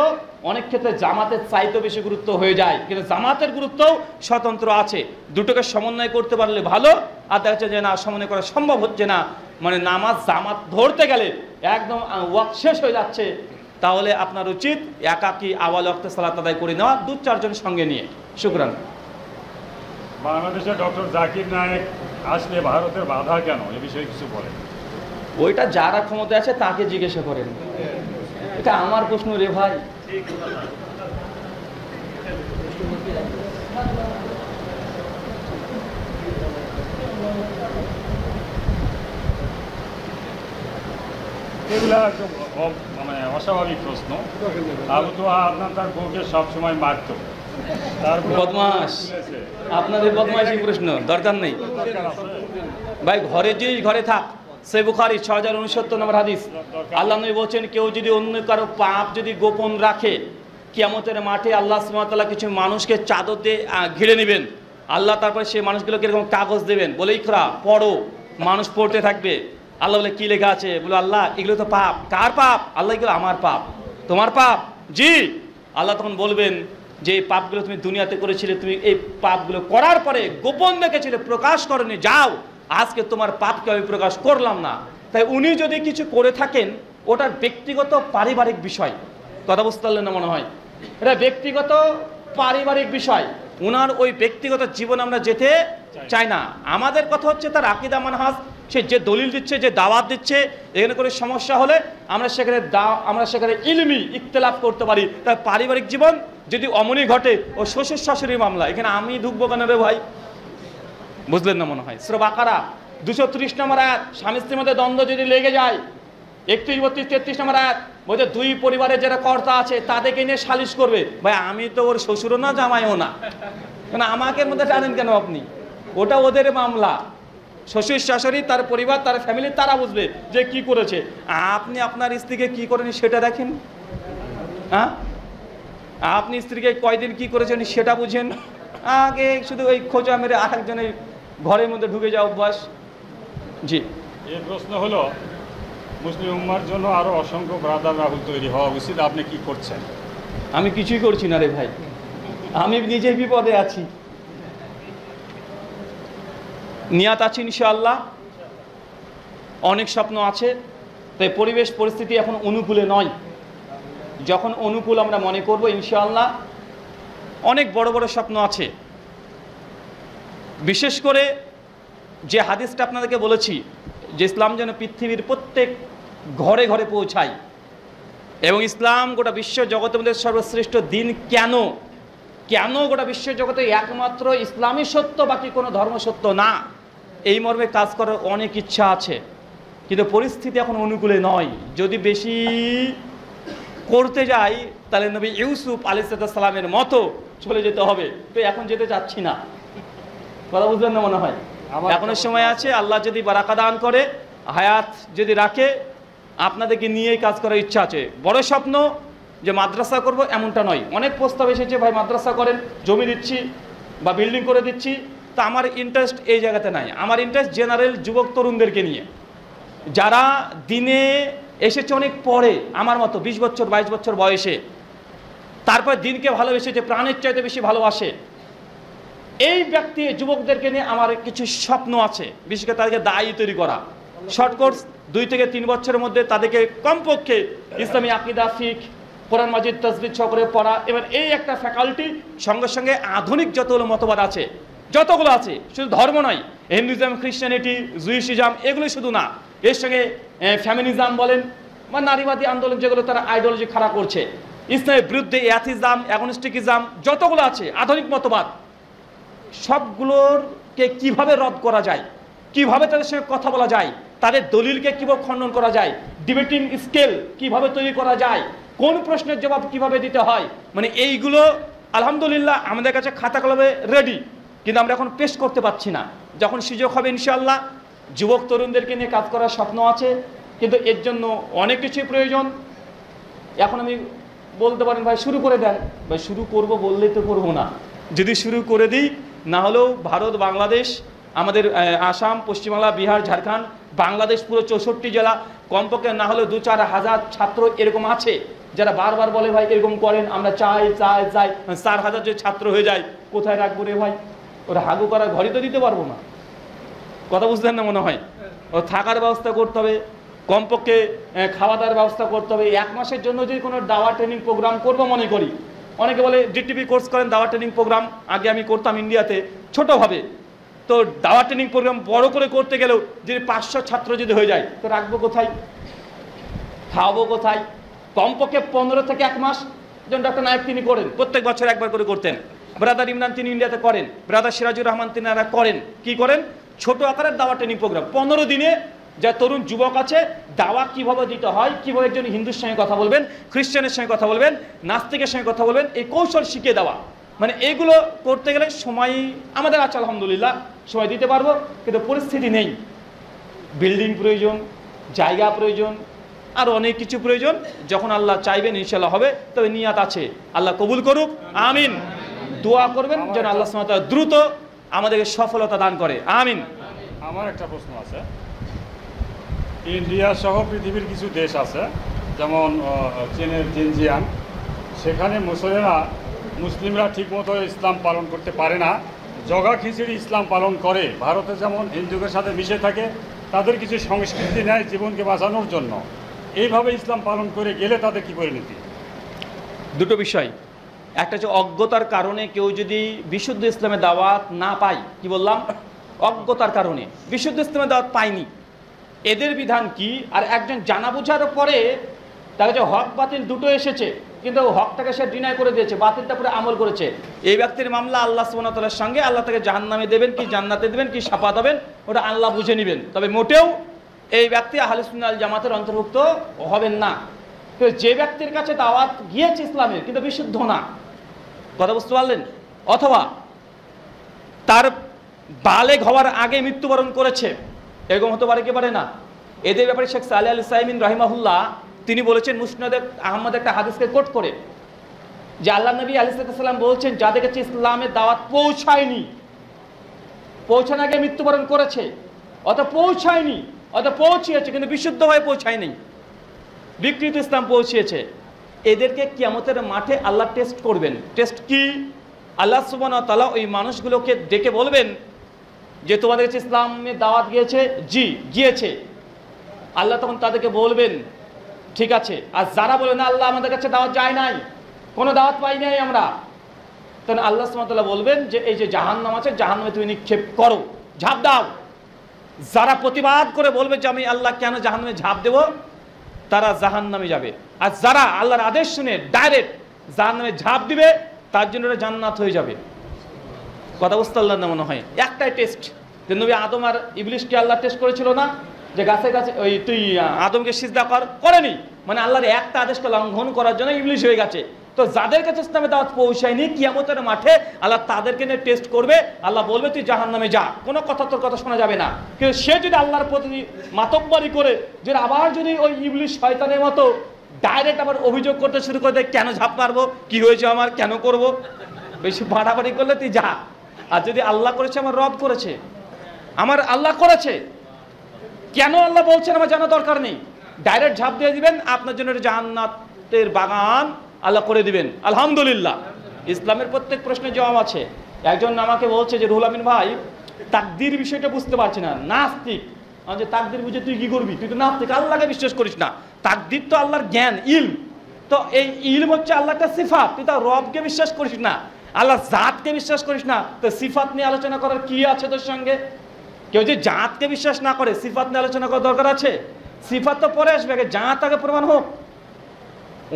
অনেক ক্ষেত্রে জামাতের চাইতে বেশি গুরুত্ব হয়ে যায়, কিন্তু জামাতের গুরুত্বও স্বতন্ত্র আছে। দুটোকে সমন্বয় করতে পারলে ভালো। আর দেখা যাচ্ছে যে না, সমন্বয় করা সম্ভব হচ্ছে না, মানে নামাজ জামাত ধরতে গেলে একদম ওয়াক্ত শেষ হয়ে যাচ্ছে, তাহলে আপনার উচিত একাকী আওয়াল ওয়াক্তে সালাত আদায় করে নেওয়া 2-4 জন সঙ্গে নিয়ে। শুকরান। বাংলাদেশে ডক্টর জাকির নায়েক আসলে ভারতের বাধা কেন, এ বিষয়ে কিছু বলেন। ওইটা যারা ক্ষমতা আছে তাকে জিজ্ঞাসা করেন, এটা আমার প্রশ্ন রে ভাই। এগুলা একদম মানে অস্বাভাবিক প্রশ্ন। আবু তো আপনার তার বউকে সবসময় মারত, তারপর বদমাস, আপনাদের বদমাইশি প্রশ্ন দরকার নেই ভাই। ঘরের জিনিস ঘরে থাক। সে বুখারী 6069 নম্বর হাদিস, আল্লাহ নবী বলছেন, কেউ যদি অন্য কারো পাপ যদি গোপন রাখে, কিয়ামতের মাঠে আল্লাহ সুবহানাহু ওয়া তাআলা কিছু মানুষকে চাদর দিয়ে ঘিরে নেবেন। আল্লাহ তারপরে সেই মানুষগুলোকে এরকম কাগজ দেবেন, বলে ইকরা, পড়ো। মানুষ পড়তে থাকবে। আল্লাহ বলে কি লেখা আছে? বলে আল্লাহ এগুলো তো পাপ। কার পাপ? আল্লাহ এগুলো আমার পাপ। তোমার পাপ? জি। আল্লাহ তখন বলবেন যে এই পাপগুলো তুমি দুনিয়াতে করেছিলে, তুমি এই পাপগুলো করার পরে গোপন রেখেছিলে, প্রকাশ করনি, যাও আজকে তোমার পাপকে আমি প্রকাশ করলাম না। তাই উনি যদি কিছু করে থাকেন, ওটার ব্যক্তিগত পারিবারিক বিষয়। কথা বুঝতে পারলেন না মনে হয়? এটা ব্যক্তিগত পারিবারিক বিষয়। উনার ওই ব্যক্তিগত জীবন আমরা যেতে চাই না। আমাদের কথা হচ্ছে তার আকীদা মানহাজ, সে যে দলিল দিচ্ছে, যে দাওয়াত দিচ্ছে, এখানে করে সমস্যা হলে আমরা সেখানে ইলমি ইখতিলাফ করতে পারি। তার পারিবারিক জীবন যদি অমনি ঘটে, ও শ্বশুর শাশুড়ির মামলা, এখানে আমি ঢুকবো কেন রে ভাই? বুঝলেন না মনে হয়? সূরা বাকারা 230 নম্বর আয়াত, স্বামী স্ত্রীর মধ্যে দ্বন্দ্ব যদি লেগে যায়, 31, 32, 33 নম্বর আয়াত বলছে, দুই পরিবারের যারা কর্তা আছে তাদেরকে নিয়ে সালিশ করবে। ভাই আমি তো ওর শ্বশুরও না, জামাইও না, কেন আমাকে মধ্যে টানেন কেন আপনি? ওটা ওদের মামলা। শ্বশুর শাশুড়ি, তার পরিবার, তার ফ্যামিলি, তারা বুঝবে যে কি করেছে। আপনি আপনার স্ত্রীকে কি করেন সেটা দেখেন। হ্যাঁ, আপনি স্ত্রীকে কয়দিন কি করেছেন সেটা বুঝেন। আগে শুধু ওই খোঁজা মেরে আরেকজনের ঘরের মধ্যে ঢুকে যাওয়া অভ্যাস। জি। এই প্রশ্ন হলো, মুসলিম উম্মার জন্য আরো অসংখ্য ব্রাদার রাহুল তৈরি হওয়া উচিত, আপনি কি করছেন? আমি কিছুই করছি না রে ভাই, আমি নিজেই বিপদে আছি। নিয়াত আছে ইনশাআল্লাহ, অনেক স্বপ্ন আছে। তাই পরিবেশ পরিস্থিতি এখন অনুকূলে নয়। যখন অনুকূল আমরা মনে করব, ইনশাআল্লাহ অনেক বড় বড় স্বপ্ন আছে। বিশেষ করে যে হাদিসটা আপনাদেরকে বলেছি, যে ইসলাম যেন পৃথিবীর প্রত্যেক ঘরে ঘরে পৌঁছায়, এবং ইসলাম গোটা বিশ্ব জগতের মধ্যে সর্বশ্রেষ্ঠ দিন। কেন গোটা বিশ্ব জগতে একমাত্র ইসলামই সত্য, বাকি কোনো ধর্ম সত্য না, এই মর্মে কাজ করার অনেক ইচ্ছা আছে, কিন্তু পরিস্থিতি এখন অনুকূলে নয়। যদি বেশি করতে যাই তাহলে নবী ইউসুফ আলাইহিস সালামের মতো চলে যেতে হবে। তো এখন যেতে চাচ্ছি না। কথা বুঝলেন না মনে হয়? এখনো সময় আছে। আল্লাহ যদি বারাকা দান করে, হায়াত যদি রাখে, আপনাদেরকে নিয়েই কাজ করার ইচ্ছা আছে। বড় স্বপ্ন যে মাদ্রাসা করব এমনটা নয়। অনেক প্রস্তাব এসেছে, ভাই মাদ্রাসা করেন, জমি দিচ্ছি বা বিল্ডিং করে দিচ্ছি। তা আমার ইন্টারেস্ট এই জায়গাতে নাই। আমার ইন্টারেস্ট জেনারেল যুবক তরুণদেরকে নিয়ে, যারা দিনে এসেছে অনেক পরে, আমার মতো 20 বছর 22 বছর বয়সে, তারপর দিনকে ভালোবেসেছে, প্রাণের চাইতে বেশি ভালোবাসে। এই ব্যক্তি যুবকদেরকে নিয়ে আমার কিছু স্বপ্ন আছে। বিশেষ করে তাদেরকে দায়ী তৈরি করা। শর্ট কোর্স 2 থেকে 3 বছরের মধ্যে তাদেরকে কমপক্ষে ইসলামী আকীদা, ফিকহ, কোরআন মাজিদ, তাসবিহ করে পড়া। এবার এই একটা ফ্যাকাল্টি, সঙ্গে সঙ্গে আধুনিক যতগুলো মতবাদ আছে, যতগুলো আছে, শুধু ধর্ম নয়, হিন্দুইজম, খ্রিস্টানিটি, জুইশিজম, এগুলো শুধু না, এর সঙ্গে ফ্যামিনিজম বলেন বা নারীবাদী আন্দোলন, যেগুলো তারা আইডিওলজি খাড়া করছে, ইসলামের বিরুদ্ধে অ্যাথিজম, অ্যাগনস্টিকিজম, যতগুলো আছে আধুনিক মতবাদ, সবগুলোরকে কিভাবে রদ করা যায়, কিভাবে তাদের সঙ্গে কথা বলা যায়, তাদের দলিলকে কিভাবে খণ্ডন করা যায়, ডিবেটিং স্কেল কিভাবে তৈরি করা যায়, কোন প্রশ্নের জবাব কিভাবে দিতে হয়, মানে এইগুলো আলহামদুলিল্লাহ আমাদের কাছে খাতা কলমে রেডি, কিন্তু আমরা এখন পেশ করতে পারছি না। যখন সুযোগ হবে ইনশাআল্লাহ যুবক তরুণদেরকে নিয়ে কাজ করার স্বপ্ন আছে, কিন্তু এর জন্য অনেক কিছুই প্রয়োজন। এখন আমি বলতে পারেন ভাই শুরু করে দেন, ভাই শুরু করব বললেই তো করবো না। যদি শুরু করে দিই, না হলেও ভারত, বাংলাদেশ, আমাদের আসাম, পশ্চিমবাংলা, বিহার, ঝাড়খণ্ড, বাংলাদেশ পুরো 64 জেলা, কমপক্ষে না হলেও 2-4 হাজার ছাত্র এরকম আছে যারা বারবার বলে ভাই এরকম করেন, আমরা চাই 4,000 যে ছাত্র হয়ে যায়, কোথায় রাখবো রে ভাই? ওরা হাগু করার ঘরই তো দিতে পারবো না। কথা বুঝলেন না মনে হয়? ও থাকার ব্যবস্থা করতে হবে, কমপক্ষে খাওয়া দাওয়ার ব্যবস্থা করতে হবে। 1 মাসের জন্য যদি কোনো দাওয়া ট্রেনিং প্রোগ্রাম করবো মনে করি, অনেকে বলে ডিটিপি কোর্স করেন, দাওয়া ট্রেনিং প্রোগ্রাম আগে আমি করতাম ইন্ডিয়াতে ছোটোভাবে, তো দাওয়া ট্রেনিং প্রোগ্রাম বড় করে করতে গেলেও যদি 500 ছাত্র যদি হয়ে যায় তো রাখবো কোথায়, খাওয়াবো কোথায়? কমপক্ষে 15 থেকে 1 মাস, যেমন ডক্টর নায়েক তিনি করেন, প্রত্যেক বছর একবার করে করতেন। ব্রাদার ইমরান তিনি ইন্ডিয়াতে করেন, ব্রাদার সিরাজুর রহমান তিনারা করেন, কি করেন, ছোট আকারের দাওয়া ট্রেনিং প্রোগ্রাম 15 দিনে। যা তরুণ যুবক আছে, দাওয়া কিভাবে দিতে হয়, কিভাবে একজন হিন্দুর সঙ্গে কথা বলবেন, খ্রিস্টানের সঙ্গে কথা বলবেন, নাস্তিকের সঙ্গে কথা বলবেন, এই কৌশল শিখিয়ে দেওয়া। মানে এগুলো করতে গেলে সময় আমাদের আছে আলহামদুলিল্লাহ, সময় দিতে পারবো, কিন্তু পরিস্থিতি নেই। বিল্ডিং প্রয়োজন, জায়গা প্রয়োজন, আর অনেক কিছু প্রয়োজন। যখন আল্লাহ চাইবেন ইনশাল্লাহ হবে, তবে নিয়াত আছে, আল্লাহ কবুল করুক, আমিন। দোয়া করবেন যেন আল্লাহ সুবহানাহু ওয়া তাআলা দ্রুত আমাদেরকে সফলতা দান করে, আমিন। আমার একটা প্রশ্ন আছে, ইন্ডিয়া সহ পৃথিবীর কিছু দেশ আছে, যেমন চীনের জিনজিয়াং, সেখানে মুসলিমরা ঠিকমতো ইসলাম পালন করতে পারে না, জগা খিচুড়ি ইসলাম পালন করে। ভারতে যেমন হিন্দুদের সাথে মিশে থাকে, তাদের কিছু সংস্কৃতি নেয় জীবনকে বাঁচানোর জন্য, এইভাবে ইসলাম পালন করে গেলে তাদের কি পরিণতি? দুটো বিষয়, একটা হচ্ছে অজ্ঞতার কারণে কেউ যদি বিশুদ্ধ ইসলামের দাওয়াত না পায়, কি বললাম, অজ্ঞতার কারণে বিশুদ্ধ ইসলামের দাওয়াত পায়নি, এদের বিধান কি? আর একজন জানা বোঝার পরে তার কাছে হক বাতিল দুটো এসেছে, কিন্তু হকটাকে সে ডিনাই করে দিয়েছে, বাতিলটা পুরো আমল করেছে, এই ব্যক্তির মামলা আল্লাহ সুবহানাহু ওয়া তাআলার সঙ্গে, আল্লাহ তাকে জাহান্নামে দেবেন কি জান্নাতে দেবেন কি শাফাত হবেন ওটা আল্লাহ বুঝে নেবেন। তবে মোটেও এই ব্যক্তি আহলে সুন্নাহ ওয়াল জামাতের অন্তর্ভুক্ত হবেন না। তো যে ব্যক্তির কাছে দাওয়াত গিয়েছে ইসলামের কিন্তু বিশুদ্ধ না, কথা বুঝতে পারলেন, অথবা তার বালেগ হওয়ার আগে মৃত্যুবরণ করেছে, এরকম হতে পারে কি পারে না? এদের ব্যাপারে শেখ সালেহ আল সাইমিন রাহিমাহুল্লাহ তিনি বলেছেন মুসনাদ আহমদ একটা হাদিসকে কোট করে, যে আল্লাহ নবী আলাইহিস সালাম বলছেন যাদের কাছে ইসলামের দাওয়াত পৌঁছায়নি, পৌঁছানোর আগে মৃত্যুবরণ করেছে, অত পৌঁছায়নি, অত পৌঁছিয়েছে কিন্তু বিশুদ্ধভাবে পৌঁছায়নি, বিকৃত ইসলাম পৌঁছিয়েছে, এদেরকে কিয়ামতের মাঠে আল্লাহ টেস্ট করবেন। টেস্ট কি? আল্লাহ সুবহানাহু ওয়া তাআলা ওই মানুষগুলোকে ডেকে বলবেন যে তোমাদের কাছে ইসলামের দাওয়াত গিয়েছে, জি গিয়েছে। আল্লাহ তখন তাদেরকে বলবেন ঠিক আছে, আর যারা বলে না আল্লাহ আমাদের কাছে দাওয়াত যায় নাই, কোনো দাওয়াত পাই নাই আমরা, তখন আল্লাহ সুবহানাহু ওয়া তাআলা বলবেন যে এই যে জাহান্নাম আছে, জাহান্নামে তুমি নিক্ষেপ করো, ঝাঁপ দাও। যারা প্রতিবাদ করে বলবে যে আমি আল্লাহ কেন জাহান্নামে ঝাঁপ দেব, তারা জাহান্নামে যাবে। আর যারা আল্লাহর আদেশ শুনে ডাইরেক্ট জাহান্নামে ঝাঁপ দিবে, তার জন্য এটা জান্নাত হয়ে যাবে। কথা বুঝতে আল্লাহ না মনে হয় একটাই টেস্ট, যে নবী আদম আর ইবলিশকে আল্লাহ টেস্ট করেছিল না, যে গাছে গাছে ওই তুই আদমকে সিজদা করেনি, মানে আল্লাহর একটা আদেশকে লঙ্ঘন করার জন্য ইবলিশ হয়ে গেছে। তো যাদের কাছে ইসলামের দাওয়াত পৌঁছায়নি, কিয়ামতের মাঠে আল্লাহ তাদেরকে নিয়ে টেস্ট করবে, আল্লাহ বলবে তুই জাহান্নামে যা, কোনো কথা তোর কথা শোনা যাবে না। কিন্তু সে যদি আল্লাহর প্রতি মাতব্বরি করে যে আবার যদি ওই ইবলিশ শয়তানের মতো ডাইরেক্ট আবার অভিযোগ করতে শুরু করে দেয়, কেন ঝাঁপ মারবো, কি হয়েছে আমার, কেন করব, বেশি বাড়াবাড়ি করলে তুই যা। আর যদি আল্লাহ করেছে, আমার রব করেছে, আমার আল্লাহ করেছে, কেন আল্লাহ বলছেন আমার জানা দরকার নেই, ডাইরেক্ট ঝাঁপ দিয়ে দিবেন, আপনার জন্য জান্নাতের বাগান আল্লাহ করে দিবেন। আলহামদুলিল্লাহ, ইসলামের প্রত্যেক প্রশ্নের জবাব আছে। একজন আমাকে বলছে যে রুহুল আমিন ভাই তাকদীর বিষয়টা বুঝতে পারছি না, নাস্তিক, যে তাকদীর বুঝে তুই কি করবি, তুই তো নাস্তিক, আল্লাহকে বিশ্বাস করিস না, তাকদীর তো আল্লাহর জ্ঞান ইলম, তো এই ইলম হচ্ছে আল্লাহ একটা সিফাত, তুই তার রবকে বিশ্বাস করিস না, আল্লাহ জাতকে বিশ্বাস করিস না, তো সিফাত নিয়ে আলোচনা করার কি আছে তোর সঙ্গে? কেউ যে জাতকে বিশ্বাস না করে সিফাত নিয়ে আলোচনা করার দরকার আছে? সিফাত তো পরে আসবে, আগে জাত আগে প্রমাণ হোক।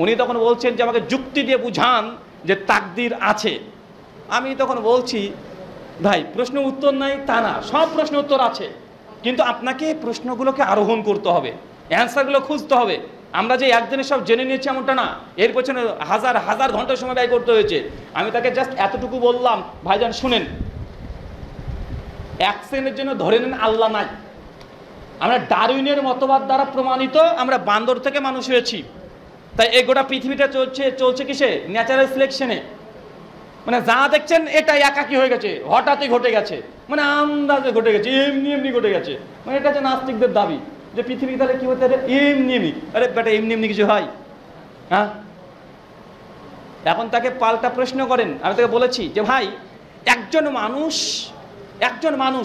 উনি তখন বলছেন যে আমাকে যুক্তি দিয়ে বুঝান যে তাকদীর আছে। আমি তখন বলছি ভাই প্রশ্ন উত্তর নাই তা না, সব প্রশ্ন উত্তর আছে, কিন্তু আপনাকে প্রশ্নগুলোকে আরোহণ করতে হবে, অ্যান্সারগুলো খুঁজতে হবে। আমরা যে একদিনে সব জেনে নিয়েছি এমনটা না, এর পেছনে হাজার হাজার ঘন্টা সময় ব্যয় করতে হয়েছে। আমি তাকে জাস্ট এতটুকু বললাম, ভাইজান শুনেন, এক সেকেন্ডের জন্য ধরে নেন আল্লাহ নাই, আমরা ডারউইনের মতবাদ দ্বারা প্রমাণিত আমরা বান্দর থেকে মানুষ হয়েছি, তাই এই গোটা পৃথিবীটা চলছে কিসে? ন্যাচারাল সিলেকশনে। মানে যা দেখছেন এটা একাকী হয়ে গেছে, হঠাৎই ঘটে গেছে, মানে আন্দাজে ঘটে গেছে, এমনি এমনি ঘটে গেছে। মানে এটা যে নাস্তিকদের দাবি যে পৃথিবী তাহলে কি হতে এমনি এমনি, আরে বেটা এমনি এমনি কিছু হয়? হ্যাঁ, এখন তাকে পাল্টা প্রশ্ন করেন। আমি তাকে বলেছি যে ভাই একজন মানুষ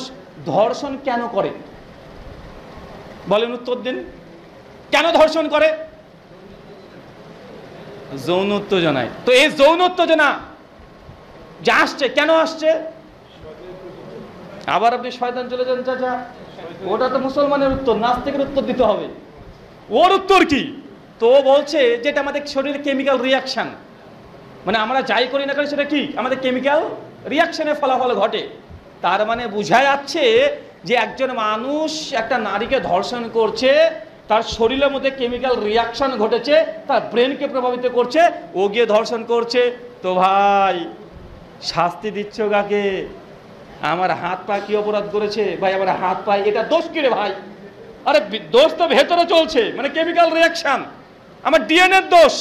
ধর্ষণ কেন করে বলেন, উত্তর দিন। কেন ধর্ষণ করে? যৌন উত্তেজনায়। তো এই যৌন উত্তেজনা যে আসছে, কেন আসছে? আবার আপনি শয়তান চলে যান, চাচা ওটা তো মুসলমানের উত্তর, নাস্তিকের উত্তর দিতে হবে। ওর উত্তর কি? তো ও বলছে যেটা আমাদের শরীরে কেমিক্যাল রিয়াকশন, মানে আমরা যাই করি না করি সেটা কি আমাদের কেমিক্যাল রিয়াকশনের ফলাফল ঘটে। তার মানে বোঝা যাচ্ছে যে একজন মানুষ একটা নারীকে ধর্ষণ করছে, তার শরীরের মধ্যে কেমিক্যাল রিয়াকশন ঘটেছে, তার ব্রেনকে প্রভাবিত করছে, ও গিয়ে ধর্ষণ করছে। তো ভাই শাস্তি দিচ্ছ কাকে? আমার হাত পা কি অপরাধ করেছে ভাই? আমার হাত পা এটা দোষ কি রে ভাই? আরে দোষ তো ভেতরে চলছে, মানে কেমিক্যাল রিয়াকশন। আমার ডিএনএর দোষ,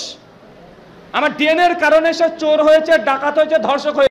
আমার ডিএনএর কারণে সে চোর হয়েছে, ডাকাত হয়েছে, ধর্ষক হয়েছে।